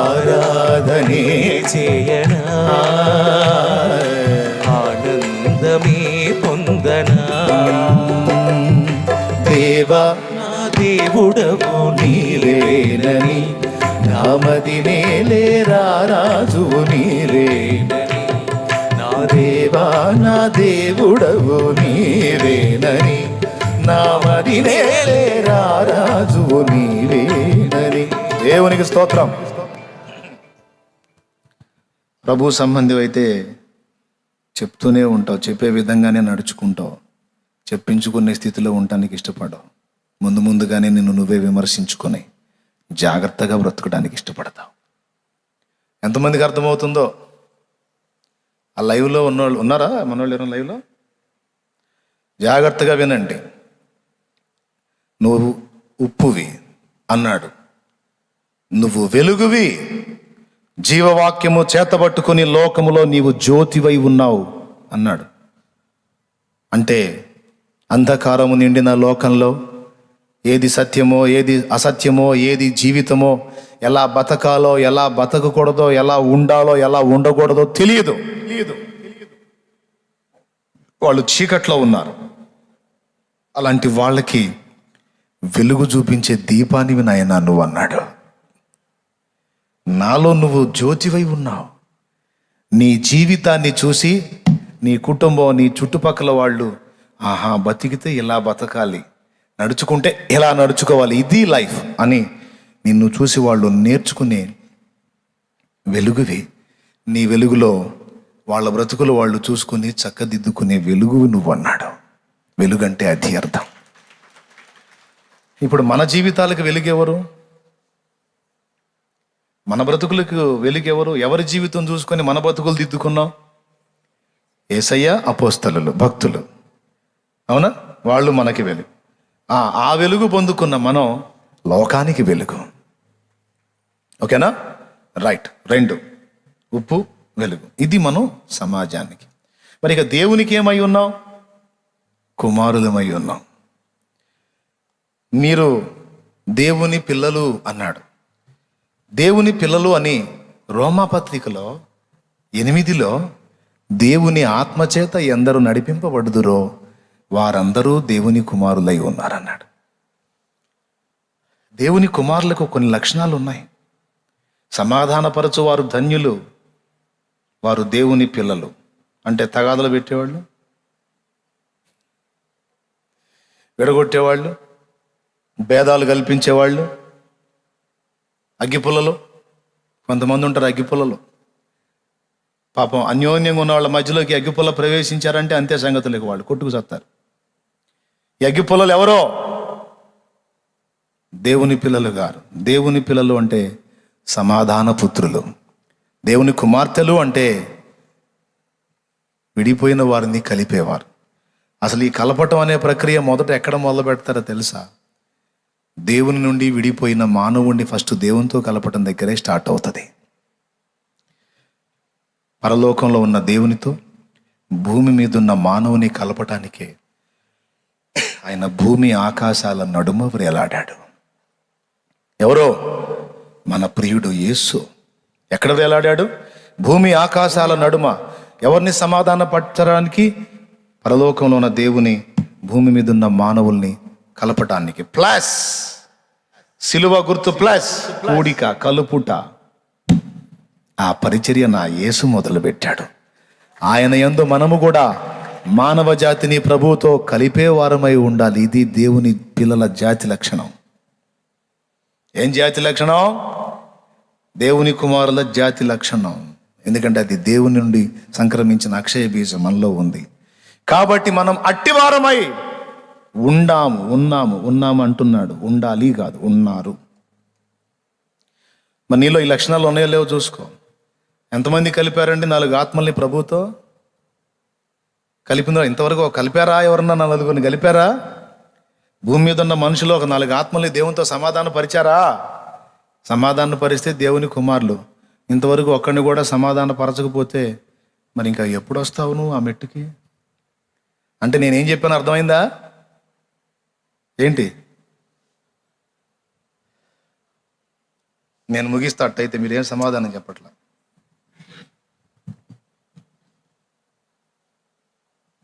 ఆరాధనే చేయనా, ఆనందమే పొందనా. దేవా నా దేవుడవు నీవేనని, నామది నేలేరా రాజువు నీవేనని, నా దేవా నా దేవుడవు నీవేనని, నామది నేలేరా రాజువు నీవేనని. దేవునికి స్తోత్రం. ప్రభు సంబంధి అయితే చెప్తూనే ఉంటావు, చెప్పే విధంగానే నడుచుకుంటావు, చెప్పించుకునే స్థితిలో ఉండటానికి ఇష్టపడవు, ముందుగానే నిన్ను నువ్వే విమర్శించుకొని జాగ్రత్తగా బ్రతకడానికి ఇష్టపడతావు. ఎంతమందికి అర్థమవుతుందో? ఆ లైవ్లో ఉన్నవాళ్ళు ఉన్నారా? మనోళ్ళు ఎవరు లైవ్లో? జాగ్రత్తగా వినండి. నువ్వు ఉప్పువి అన్నాడు, నువ్వు వెలుగువి, జీవవాక్యము చేతబట్టుకుని లోకములో నీవు జ్యోతివై ఉన్నావు అన్నాడు. అంటే అంధకారము నిండిన లోకంలో ఏది సత్యమో ఏది అసత్యమో, ఏది జీవితమో, ఎలా బతకాలో ఎలా బతకకూడదో, ఎలా ఉండాలో ఎలా ఉండకూడదో తెలియదు. వాళ్ళు చీకట్లో ఉన్నారు. అలాంటి వాళ్ళకి వెలుగు చూపించే దీపానివి నాయనా నువ్వు అన్నాడు. నాలో నువ్వు జ్యోతివై ఉన్నావు. నీ జీవితాన్ని చూసి నీ కుటుంబం, నీ చుట్టుపక్కల వాళ్ళు, ఆహా బతికితే ఇలా బతకాలి, నడుచుకుంటే ఎలా నడుచుకోవాలి, ఇది లైఫ్ అని నిన్ను చూసి వాళ్ళు నేర్చుకునే వెలుగువి. నీ వెలుగులో వాళ్ళ బ్రతుకులు వాళ్ళు చూసుకుని చక్కదిద్దుకునే వెలుగు నువ్వు అన్నాడు. వెలుగంటే అది అర్థం. ఇప్పుడు మన జీవితాలకు వెలుగెవరు? మన బ్రతుకులకు వెలుగెవరు? ఎవరి జీవితం చూసుకొని మన బ్రతుకులు దిద్దుకున్నాం? యేసయ్య, అపోస్తలులు, భక్తులు, అవునా? వాళ్ళు మనకి వెలుగు. ఆ వెలుగు పొందుకున్న మనం లోకానికి వెలుగు. ఓకేనా? రైట్. 2 ఉప్పు, వెలుగు. ఇది మనం సమాజానికి. మరి ఇక దేవునికి ఏమై ఉన్నాం? కుమారులమై ఉన్నాం. మీరు దేవుని పిల్లలు అన్నాడు. దేవుని పిల్లలు అని రోమాపత్రికలో 8లో దేవుని ఆత్మచేత ఎందరు నడిపింపబడుదురో వారందరూ దేవుని కుమారులై ఉన్నారన్నాడు. దేవుని కుమారులకు కొన్ని లక్షణాలు ఉన్నాయి. సమాధానపరచు వారు ధన్యులు, వారు దేవుని పిల్లలు. అంటే తగాదలు పెట్టేవాళ్ళు, విడగొట్టేవాళ్ళు, భేదాలు కల్పించేవాళ్ళు, అగ్గిపుల్లలు. కొంతమంది ఉంటారు అగ్గిపుల్లలు. పాపం అన్యోన్యంగా ఉన్న వాళ్ళ మధ్యలోకి అగ్గిపుల్ల ప్రవేశించారంటే అంతే సంగతులకు వాళ్ళు కొట్టుకు చస్తారు. ఈ అగ్గిపుల్లలు ఎవరో? దేవుని పిల్లలు గారు. దేవుని పిల్లలు అంటే సమాధాన పుత్రులు. దేవుని కుమార్తెలు అంటే విడిపోయిన వారిని కలిపేవారు. అసలు ఈ కలపటం అనే ప్రక్రియ మొదట ఎక్కడ మొదలు పెడతారో తెలుసా? దేవుని నుండి విడిపోయిన మానవుణ్ణి ఫస్ట్ దేవునితో కలపటం దగ్గరే స్టార్ట్ అవుతుంది. పరలోకంలో ఉన్న దేవునితో భూమి మీద ఉన్న మానవుని కలపటానికే ఆయన భూమి ఆకాశాల నడుమ వేలాడాడు. ఎవరో? మన ప్రియుడు యేసు. ఎక్కడ వేలాడాడు? భూమి ఆకాశాల నడుమ. ఎవరిని సమాధాన పరచడానికి? పరలోకంలో ఉన్న దేవుని భూమి మీద ఉన్న మానవుల్ని కలపటానికి. ప్లస్ సిలువ గుర్తు, ప్లస్ కూడిక, కలుపుట. ఆ పరిచర్య నా యేసు మొదలుపెట్టాడు. ఆయన యందు మనము కూడా మానవ జాతిని ప్రభువుతో కలిపే వారమై ఉండాలి. ఇది దేవుని పిల్లల జాతి లక్షణం. ఏం జాతి లక్షణం? దేవుని కుమారుల జాతి లక్షణం. ఎందుకంటే అది దేవుని నుండి సంక్రమించిన అక్షయ బీజం మనలో ఉంది. కాబట్టి మనం అట్టివారమై ఉన్నాము అంటున్నాడు. ఉండాలి కాదు, ఉన్నారు. మరి నీలో ఈ లక్షణాలు ఉన్నాయో లేవో చూసుకో. ఎంతమంది కలిపారండి 4 ఆత్మల్ని ప్రభుతో? కలిపిందో ఇంతవరకు కలిపారా? ఎవరన్నా 4 కలిపారా? భూమి మీద ఉన్న మనుషులు ఒక 4 ఆత్మల్ని దేవునితో సమాధాన పరిచారా? సమాధాన పరిస్తే దేవుని కుమారులు. ఇంతవరకు ఒక్కడిని కూడా సమాధాన పరచకపోతే మరి ఇంకా ఎప్పుడు వస్తావు నువ్వు ఆ మెట్టుకి? అంటే నేనేం చెప్పాను అర్థమైందా ఏంటి? నేను ముగిస్తా. అట్టయితే మీరేం సమాధానం చెప్పట్లా.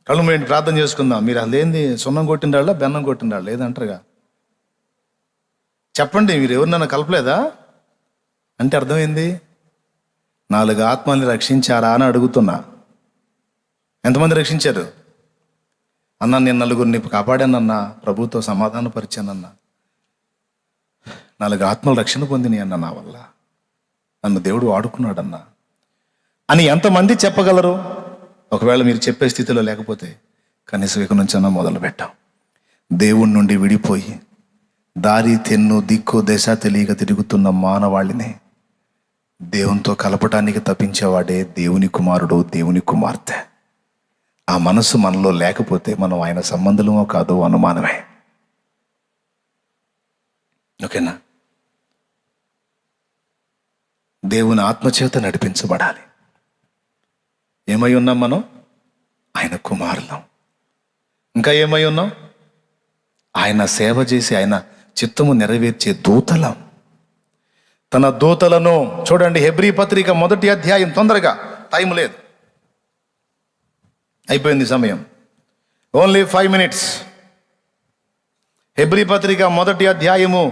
కళ్ళు మేము ప్రార్థన చేసుకుందాం. మీరు అసలు ఏంది, సున్నం కొట్టిండాళ్ళ బెన్నం కొట్టిండాళ్ళ లేదంటారుగా? చెప్పండి, మీరు ఎవరినైనా కలపలేదా అంటే అర్థమైంది? 4 ఆత్మల్ని రక్షించారా అని అడుగుతున్నా. ఎంతమంది రక్షించారు? అన్నా నేను 4 కాపాడానన్నా, ప్రభుతో సమాధాన పరిచానన్నా, 4 ఆత్మలు రక్షణ పొందినాయి అన్న నా వల్ల, నన్ను దేవుడు వాడుకున్నాడన్నా అని ఎంతమంది చెప్పగలరు? ఒకవేళ మీరు చెప్పే స్థితిలో లేకపోతే కనీసం ఇక నుంచన్నా మొదలు పెట్టాం. దేవుని నుండి విడిపోయి దారి తెన్ను దిక్కు దశ తెలియక తిరుగుతున్న మానవాళిని దేవునితో కలపటానికి తప్పించేవాడే దేవుని కుమారుడు, దేవుని కుమార్తె. ఆ మనసు మనలో లేకపోతే మనం ఆయన సంబంధమో కాదో అనుమానమే. ఓకేనా? దేవుని ఆత్మచేత నడిపించబడాలి. ఏమై ఉన్నాం మనం? ఆయన కుమారులం. ఇంకా ఏమై ఉన్నాం? ఆయన సేవ చేసి ఆయన చిత్తము నెరవేర్చే దూతలం. తన దూతలను చూడండి. హెబ్రీ పత్రిక 1వ అధ్యాయం, తొందరగా, టైం లేదు, అయిపోయింది సమయం, ఓన్లీ 5 minutes. హెబ్రీ పత్రిక 1వ అధ్యాయము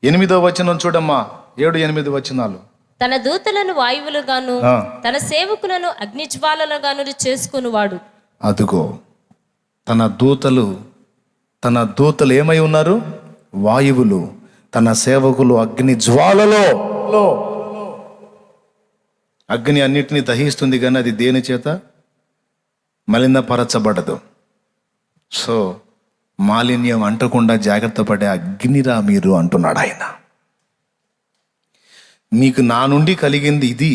8వ వచనం చూడమ్మా. 7-8 వచనాలు. తన దూతలను వాయువులుగాను తన సేవకులను అగ్నిజ్వాలలుగాను చేసుకునివాడు. అదుగో తన దూతలు ఏమై ఉన్నారు? వాయువులు. తన సేవకులు అగ్ని జ్వాలలో. అగ్ని అన్నిటినీ దహిస్తుంది కానీ అది దేని చేత మలినపరచబడదు. సో మాలిన్యం అంటకుండా జాగ్రత్త పడే అగ్నిరా మీరు అంటున్నాడు ఆయన. మీకు నా నుండి కలిగింది ఇది,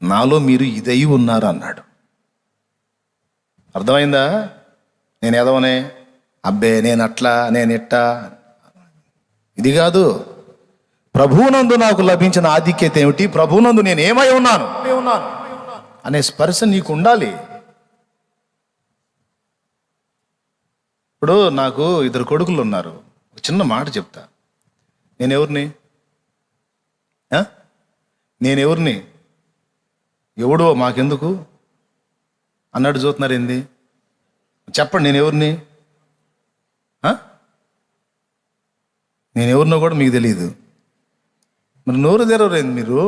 నాలో మీరు ఇదై ఉన్నారు అన్నాడు. అర్థమైందా? నేను ఎదవనే, అబ్బే నేను అట్లా, నేను ఇట్టా, ఇది కాదు. ప్రభువునందు నాకు లభించిన ఆధిక్యత ఏమిటి? ప్రభువునందు నేను ఏమై ఉన్నాను అనే స్పర్శ నీకు ఉండాలి. ఇప్పుడు నాకు 2 కొడుకులు ఉన్నారు. ఒక చిన్న మాట చెప్తా. నేనెవరిని? ఎవడో మాకెందుకు అన్నట్టు చూస్తున్నారు ఏంది? చెప్పండి, నేనెవరిని? నేనెవరినో కూడా మీకు తెలియదు. మరి నోరు తెరవరేంది మీరు?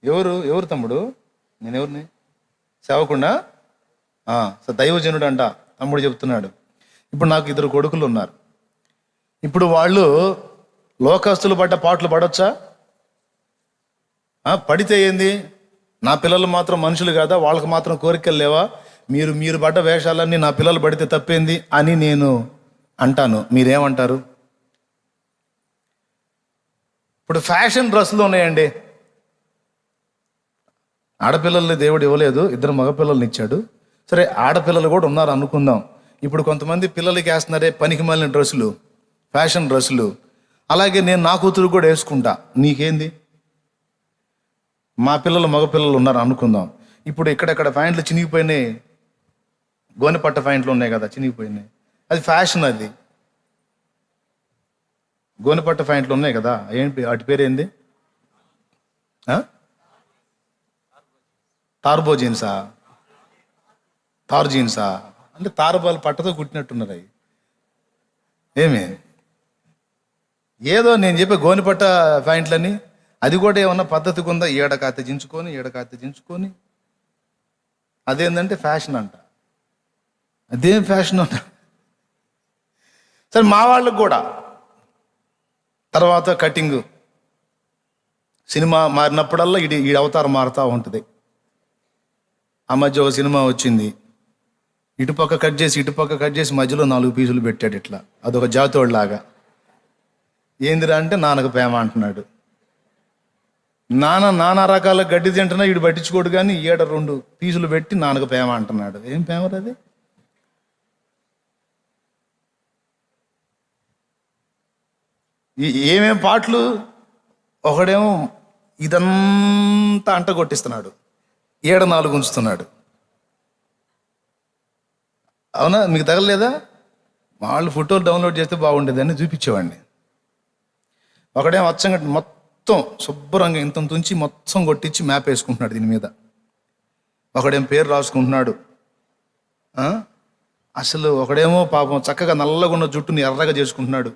ఎవరు తమ్ముడు? నేనెవరిని? సేవకుండా దైవజనుడు అంట తమ్ముడు చెప్తున్నాడు. ఇప్పుడు నాకు 2 కొడుకులు ఉన్నారు. ఇప్పుడు వాళ్ళు లోకస్తులు పడ్డ పాటలు పడొచ్చా? పడితే ఏంది? నా పిల్లలు మాత్రం మనుషులు కాదా? వాళ్ళకి మాత్రం కోరికలు లేవా? మీరు పడ్డ వేషాలన్నీ నా పిల్లలు పడితే తప్పేంది అని నేను అంటాను. మీరేమంటారు? ఇప్పుడు ఫ్యాషన్ డ్రెస్సులు ఉన్నాయండి. ఆడపిల్లల్ని దేవుడు ఇవ్వలేదు, 2 మగపిల్లల్ని ఇచ్చాడు. సరే, ఆడపిల్లలు కూడా ఉన్నారు అనుకుందాం. ఇప్పుడు కొంతమంది పిల్లలకి వేస్తున్నారే పనికి మాలిన డ్రెస్సులు, ఫ్యాషన్ డ్రెస్సులు. అలాగే నేను నా కూతురు కూడా వేసుకుంటా, నీకేంది? మా పిల్లలు మగపిల్లలు ఉన్నారు అనుకుందాం. ఇప్పుడు ఇక్కడెక్కడ ప్యాంట్లు చినిగిపోయినాయి, గోనెపట్ట ప్యాంట్లు ఉన్నాయి కదా, చినిగిపోయినాయి. అది ఫ్యాషన్. అది గోనెపట్ట ప్యాంట్లు ఉన్నాయి కదా, ఏంటి వాటి పేరేంది? టార్బో జీన్సా? తార్ జీన్సా? అంటే తారుబాలు పట్టతో కుట్టినట్టున్నారు అవి. ఏమి ఏదో నేను చెప్పే గోనెపట్ట ప్యాంట్లని, అది కూడా ఏమన్నా పద్ధతిగా ఉందా? ఏడకాత దించుకొని అదేంటంటే ఫ్యాషన్ అంట. అదేం ఫ్యాషన్ అంట? సరే, మా వాళ్ళకు కూడా తర్వాత కటింగ్, సినిమా మారినప్పుడల్లా ఈ అవతారం మారుతూ ఉంటుంది. ఆ మధ్య ఒక సినిమా వచ్చింది, ఇటుపక్క కట్ చేసి మధ్యలో 4 పీసులు పెట్టాడు ఇట్లా, అదొక జాతోడిలాగా. ఏందిరా అంటే నాన్నకు ప్రేమ అంటున్నాడు. నానా రకాల గడ్డి తింటున్నా వీడు పట్టించుకోడు, కానీ 2 పీసులు పెట్టి నాన్నకు ప్రేమ అంటున్నాడు. ఏం ప్రేమ అది? ఏమేం పాటలు! ఒకడేమో ఇదంతా అంట కొట్టిస్తున్నాడు, 4 ఉంచుతున్నాడు. అవునా? మీకు తగలలేదా? వాళ్ళు ఫోటోలు డౌన్లోడ్ చేస్తే బాగుండేదని చూపించేవాడిని. ఒకడేమో అచ్చంగా మొత్తం శుభ్రంగా ఇంత తుంచి మొత్తం కొట్టించి మ్యాప్ వేసుకుంటున్నాడు దీని మీద. ఒకడేమో పేరు రాసుకుంటున్నాడు. అసలు ఒకడేమో పాపం చక్కగా నల్లగా ఉన్న జుట్టుని ఎర్రగా చేసుకుంటున్నాడు.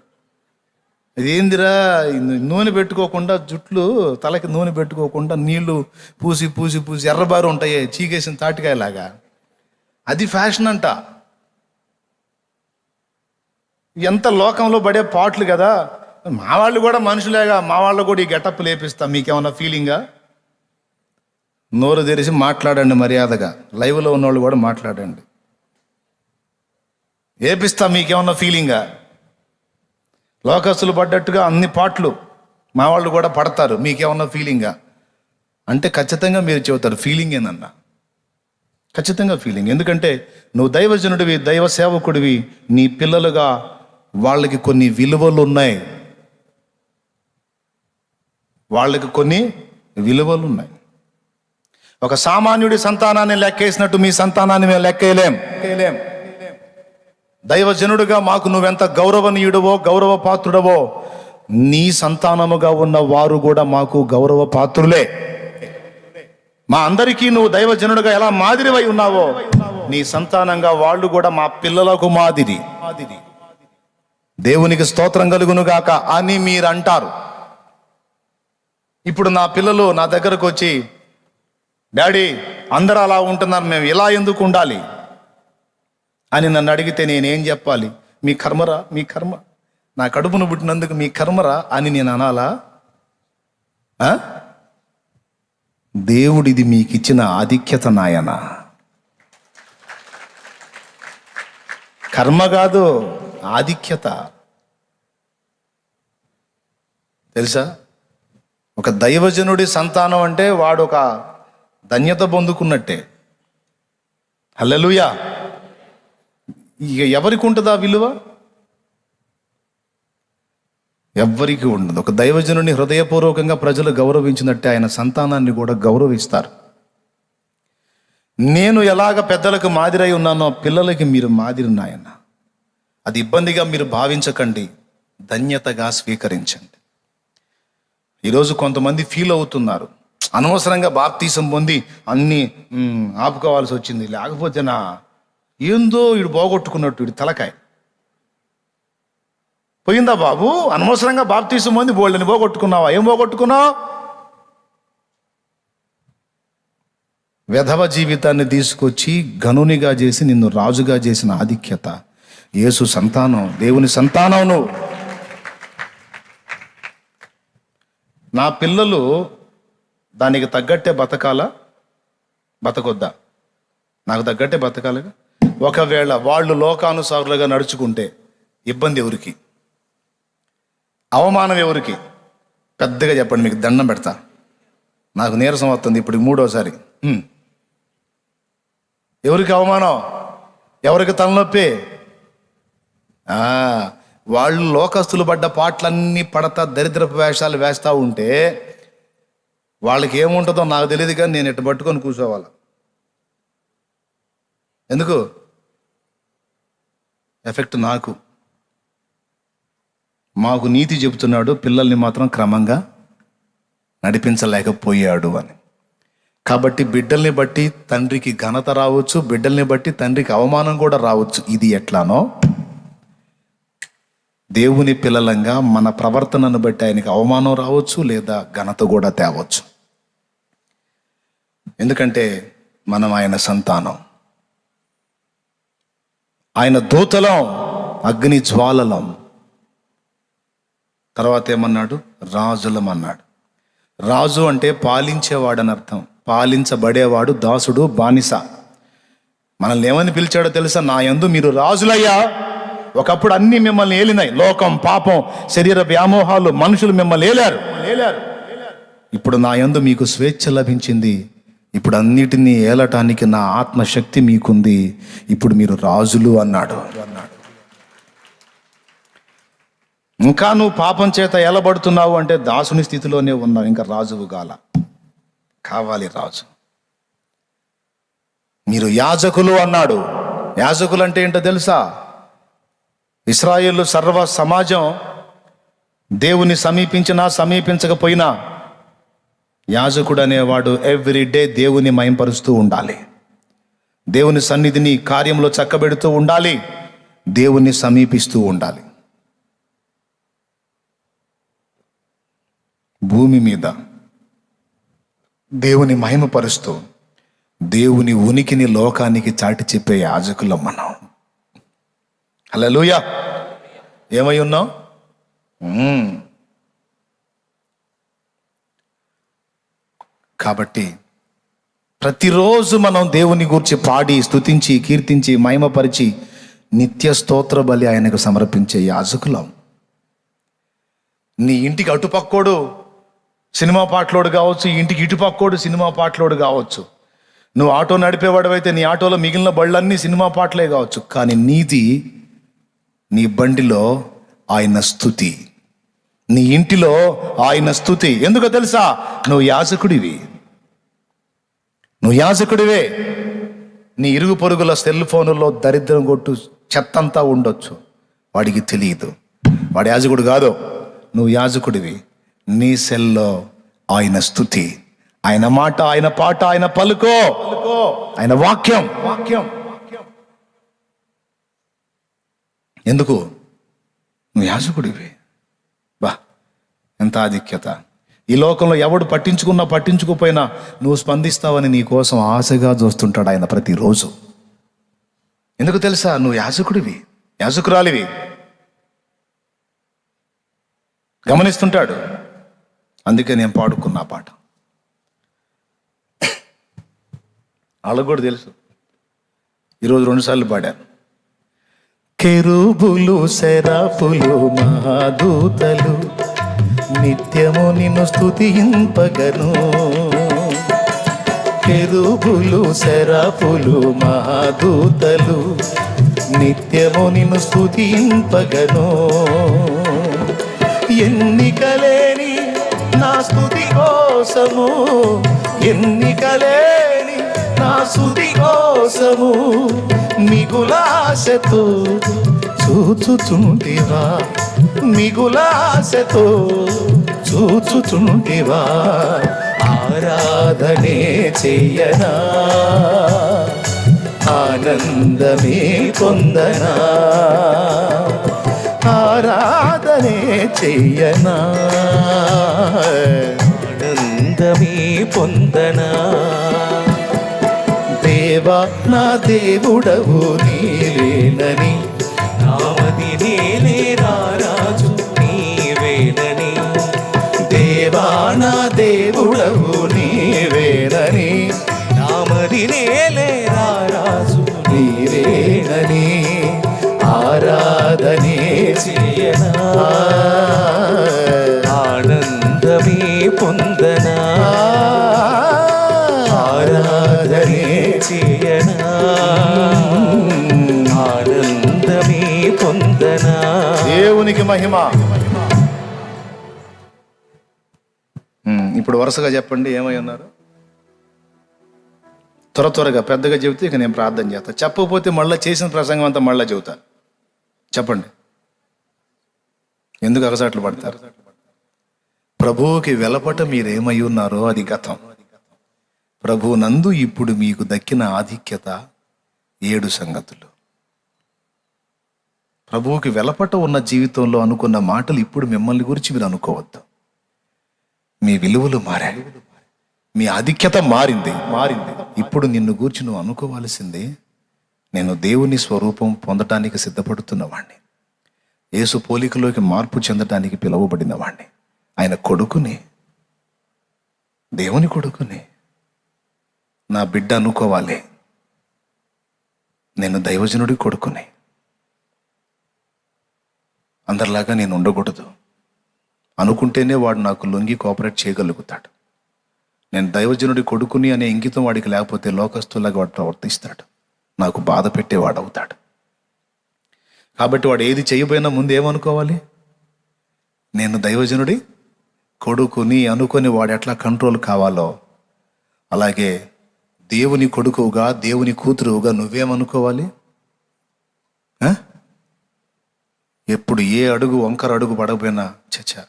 ఇదేందిరా, నూనె పెట్టుకోకుండా, జుట్లు తలకి నూనె పెట్టుకోకుండా నీళ్లు పూసి ఎర్రబారు ఉంటాయి చీకేసిన తాటికాయలాగా. అది ఫ్యాషన్ అంట. ఎంత లోకంలో పడే పాటలు కదా. మా వాళ్ళు కూడా మనుషులేగా, మా వాళ్ళు కూడా ఈ గెటప్ లేపిస్తా. మీకేమన్నా ఫీలింగా? నోరు తెరిచి మాట్లాడండి మర్యాదగా. లైవ్లో ఉన్నవాళ్ళు కూడా మాట్లాడండి. ఏపిస్తా, మీకేమన్నా ఫీలింగా? లోకస్తులు పడ్డట్టుగా అన్ని పాటలు మా వాళ్ళు కూడా పడతారు, మీకేమన్నా ఫీలింగా? అంటే ఖచ్చితంగా మీరు చెబుతారు ఫీలింగ్ ఏనన్నా, ఖచ్చితంగా ఫీలింగ్. ఎందుకంటే నువ్వు దైవజనుడివి, దైవ సేవకుడివి. నీ పిల్లలుగా వాళ్ళకి కొన్ని విలువలు ఉన్నాయి, ఒక సామాన్యుడి సంతానాన్ని లెక్కేసినట్టు మీ సంతానాన్ని మేము లెక్కేయలేం. దైవజనుడిగా మాకు నువ్వెంత గౌరవనీయుడవో, గౌరవ పాత్రుడవో, నీ సంతానముగా ఉన్న వారు కూడా మాకు గౌరవ పాత్రులే. మా అందరికీ నువ్వు దైవజనుడిగా ఎలా మాదిరివై ఉన్నావో, నీ సంతానంగా వాళ్ళు కూడా మా పిల్లలకు మాదిరి. దేవునికి స్తోత్రం కలుగును గాక అని మీరు అంటారు. ఇప్పుడు నా పిల్లలు నా దగ్గరకు వచ్చి, డాడీ అందరూ అలా ఉంటున్నారు, మేము ఇలా ఎందుకు ఉండాలి అని నన్ను అడిగితే నేనేం చెప్పాలి? మీ కర్మరా, మీ కర్మ, నా కడుపును పుట్టినందుకు మీ కర్మరా అని నేను అనాలా? దేవుడిది మీకు ఇచ్చిన ఆధిక్యత నాయన, కర్మ కాదు, ఆధిక్యత. తెలుసా? ఒక దైవజనుడి సంతానం అంటే వాడు ఒక ధన్యత పొందుకున్నట్టే. హల్లెలూయా. ఇక ఎవరికి ఉంటుంది ఆ విలువ? ఎవ్వరికి ఉండదు. ఒక దైవజనుని హృదయపూర్వకంగా ప్రజలు గౌరవించినట్టే ఆయన సంతానాన్ని కూడా గౌరవిస్తారు. నేను ఎలాగ పెద్దలకు మాదిరై ఉన్నానో పిల్లలకి మీరు మాదిరి నాయన. అది ఇబ్బందిగా మీరు భావించకండి, ధన్యతగా స్వీకరించండి. ఈరోజు కొంతమంది ఫీల్ అవుతున్నారు, అనవసరంగా బాప్తీసం పొంది అన్నీ ఆపుకోవాల్సి వచ్చింది, లేకపోతేనా ఏందో వీడు పోగొట్టుకున్నట్టు, వీడు తలకాయ పోయిందా బాబు? అనవసరంగా బాప్తీసం పొంది బోల్డని పోగొట్టుకున్నావా? ఏం పోగొట్టుకున్నావు? వెధవ జీవితాన్ని తీసుకొచ్చి ఘనునిగా చేసి నిన్ను రాజుగా చేసిన ఆధిక్యత. యేసు సంతానం, దేవుని సంతానం నువ్వు. నా పిల్లలు దానికి తగ్గట్టే బతకాలా, బతకొద్దా? నాకు తగ్గట్టే బతకాలిగా. ఒకవేళ వాళ్ళు లోకానుసారులుగా నడుచుకుంటే ఇబ్బంది ఎవరికి? అవమానం ఎవరికి? పెద్దగా చెప్పండి, మీకు దండం పెడతా. నాకు నీరసం వస్తుంది ఇప్పుడు మూడోసారి. ఎవరికి అవమానం, ఎవరికి తలనొప్పి? వాళ్ళు లోకస్తులు పడ్డ పాటలన్నీ పడతా దరిద్రపు వేషాలు వేస్తూ ఉంటే వాళ్ళకి ఏముంటుందో నాకు తెలియదు, కానీ నేను ఇట్టు పట్టుకొని కూర్చోవాలి. ఎందుకు? ఎఫెక్ట్ నాకు. మాకు నీతి చెబుతున్నాడు, పిల్లల్ని మాత్రం క్రమంగా నడిపించలేకపోయాడు అని. కాబట్టి బిడ్డల్ని బట్టి తండ్రికి ఘనత రావచ్చు, బిడ్డల్ని బట్టి తండ్రికి అవమానం కూడా రావచ్చు. ఇది ఎట్లానో దేవుని పిల్లలంగా మన ప్రవర్తనను బట్టి ఆయనకి అవమానం రావచ్చు, లేదా ఘనత కూడా తేవచ్చు. ఎందుకంటే మనం ఆయన సంతానం, ఆయన దూతలం, అగ్ని జ్వాలలం. తర్వాత ఏమన్నాడు? రాజులం అన్నాడు. రాజు అంటే పాలించేవాడని అర్థం. పాలించబడేవాడు దాసుడు, బానిస. మనల్ని ఏమని పిలిచాడో తెలుసా? నా యందు మీరు రాజులయ్యా. ఒకప్పుడు అన్ని మిమ్మల్ని ఏలినాయి, లోకం, పాపం, శరీర వ్యామోహాలు, మనుషులు మిమ్మల్ని ఏలారు. ఇప్పుడు నా యందు మీకు స్వేచ్ఛ లభించింది. ఇప్పుడు అన్నిటినీ ఏలటానికి నా ఆత్మశక్తి మీకుంది. ఇప్పుడు మీరు రాజులు అన్నాడు. ఇంకా నువ్వు పాపం చేత ఏలబడుతున్నావు అంటే దాసుని స్థితిలోనే ఉన్నావు, ఇంకా రాజువు కావాలి రాజు. మీరు యాజకులు అన్నాడు. యాజకులు అంటే ఏంటో తెలుసా? ఇశ్రాయేలు సర్వ సమాజం దేవుని సమీపించినా సమీపించకపోయినా యాజకుడు అనేవాడు ఎవ్రీడే దేవుని మహింపరుస్తూ ఉండాలి, దేవుని సన్నిధిని కార్యంలో చక్కబెడుతూ ఉండాలి, దేవుని సమీపిస్తూ ఉండాలి. భూమి మీద దేవుని మహిమపరుస్తూ దేవుని ఉనికిని లోకానికి చాటి చెప్పే యాజకులం మనం. హల్లెలూయా. ఏమై ఉన్నాం? కాబట్టి ప్రతిరోజు మనం దేవుని గురించి పాడి, స్తుతించి, కీర్తించి, మహిమపరిచి నిత్య స్తోత్ర బలి ఆయనకు సమర్పించే యాజకులం. నీ ఇంటికి అటుపక్కోడు సినిమా పాటలోడు కావచ్చు, ఇంటికి ఇటుపక్కోడు సినిమా పాటలోడు కావచ్చు. నువ్వు ఆటో నడిపేవాడు అయితే నీ ఆటోలో మిగిలిన బళ్ళన్నీ సినిమా పాటలే కావచ్చు, కానీ నీది నీ బండిలో ఆయన స్తుతి, నీ ఇంటిలో ఆయన స్తుతి. ఎందుకో తెలుసా? నువ్వు యాజకుడివే. నీ ఇరుగు పొరుగుల సెల్ ఫోనుల్లో దరిద్రం కొట్టు చెత్తంతా ఉండొచ్చు, వాడికి తెలియదు, వాడు యాజకుడు కాదు. నువ్వు యాజకుడివి. నీ సెల్లో ఆయన స్తుతి, ఆయన మాట, ఆయన పాట, ఆయన పలుకో, ఆయన వాక్యం. ఎందుకు? నువ్వు యాజకుడివి. ఎంత ఆధిక్యత! ఈ లోకంలో ఎవడు పట్టించుకున్నా పట్టించుకోపోయినా నువ్వు స్పందిస్తావని నీ కోసం ఆశగా చూస్తుంటాడు ఆయన ప్రతిరోజు. ఎందుకు తెలుసా? నువ్వు యాజకుడివి, యాజకురాలివి. గమనిస్తుంటాడు. అందుకే నేను పాడుకున్నా పాట. వాళ్ళకు కూడా తెలుసు. ఈరోజు 2 సార్లు పాడాను. కెరూబులు, సెరాఫులు, మహాదూతలు నిత్యము నిన్ను స్తుతింపగను. కెరూబులు, సెరాఫులు, మహాదూతలు నిత్యము నిన్ను స్తుతింపగను. ఎన్నికలేని నా స్తుతి కోసము, ఎన్నికలేని నా స్తుతి కోసము మిగులాశతో చూచుచుంటివా, మిగులాశతో చూచుచుంటివా. ఆరాధనే చెయ్యనా, ఆనందమే పొందనా, ఆరాధనే చెయ్యనా, ఆనందమే పొందనా. దేవా నా దేవుడవు నీవేనని, నామది నేలే రారాజు నీవేనని. దేవా నా దేవుడవు నీవేనని, నామది నేలే రారాజు నీవేనని ఆరాధనే చేయనా, ఆనందమే పొందనా. మహిమ. ఇప్పుడు వరుసగా చెప్పండి ఏమై ఉన్నారు. త్వరగా పెద్దగా చెబితే ఇక నేను ప్రార్థన చేస్తాను. చెప్పకపోతే మళ్ళీ చేసిన ప్రసంగం అంతా మళ్ళీ చెబుతాను. చెప్పండి, ఎందుకు అగసాట్లు పడతారు? ప్రభువుకి వెలపట మీరేమై ఉన్నారో అది గతం. ప్రభు నందు ఇప్పుడు మీకు దక్కిన ఆధిక్యత 7 సంగతులు. ప్రభువుకి వెలపట ఉన్న జీవితంలో అనుకున్న మాటలు ఇప్పుడు మిమ్మల్ని గురించి మీరు అనుకోవద్దు. మీ విలువలు మారాయి, మీ ఆధిక్యత మారింది. ఇప్పుడు నిన్ను గూర్చి నువ్వు అనుకోవాల్సిందే, నేను దేవుని స్వరూపం పొందటానికి సిద్ధపడుతున్న వాణ్ణి, యేసు పోలికలోకి మార్పు చెందటానికి పిలువబడిన వాణ్ణి, ఆయన కొడుకుని, దేవుని కొడుకుని. నా బిడ్డ అనుకోవాలి, నేను దైవజనుడి కొడుకుని. అందరిలాగా నేను ఉండకూడదు. అనుకుంటేనే వాడు నాకు లొంగి కోఆపరేట్ చేయగలుగుతాడు. నేను దైవజనుడి కొడుకుని అనే ఇంగితం వాడికి లేకపోతే లోకస్తులాగా వాడు ప్రవర్తిస్తాడు, నాకు బాధ పెట్టేవాడు అవుతాడు. కాబట్టి వాడు ఏది చేయబోయినా ముందు ఏమనుకోవాలి? నేను దైవజనుడి కొడుకుని అనుకొని వాడు ఎట్లా కంట్రోల్ కావాలో అలాగే దేవుని కొడుకుగా, దేవుని కూతురుగా నువ్వేమనుకోవాలి? ఎప్పుడు ఏ అడుగు వంకర అడుగు పడకపోయినా చచ్చా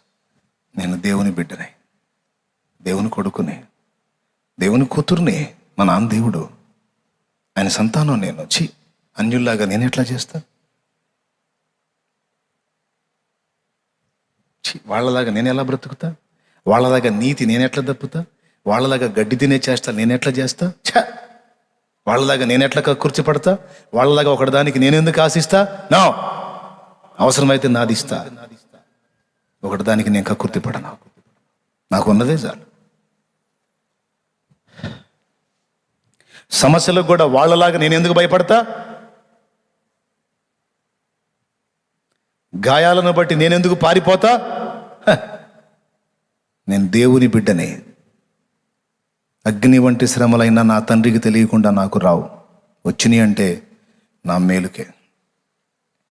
నేను దేవుని బిడ్డనే, దేవుని కొడుకుని, దేవుని కూతుర్ని, మా నాన్న దేవుడు, ఆయన సంతానం నేను. అన్యుల్లాగా నేను ఎట్లా చేస్తా? వాళ్ళలాగా నేను ఎలా బ్రతుకుతా? వాళ్ళలాగా నీతి నేను ఎట్లా తప్పుతా? వాళ్ళలాగా గడ్డి తినే చేస్తా నేను ఎట్లా చేస్తా? వాళ్ళలాగా నేను ఎట్లా కక్కుర్చి పడతా? వాళ్ళలాగా ఒకటిదానికి నేనెందుకు ఆశిస్తా? నో, అవసరమైతే నాది ఇస్తా. ఒకటిదానికి నేను కక్కుర్తి పడను, నాకు ఉన్నదే చాలు. సమస్యలకు కూడా వాళ్ళలాగా నేను ఎందుకు భయపడతా? గాయాలను బట్టి నేనెందుకు పారిపోతా? నేను దేవుని బిడ్డనే. అగ్ని వంటి శ్రమలైనా నా తండ్రికి తెలియకుండా నాకు రావు. వచ్చినాయి అంటే నా మేలుకే.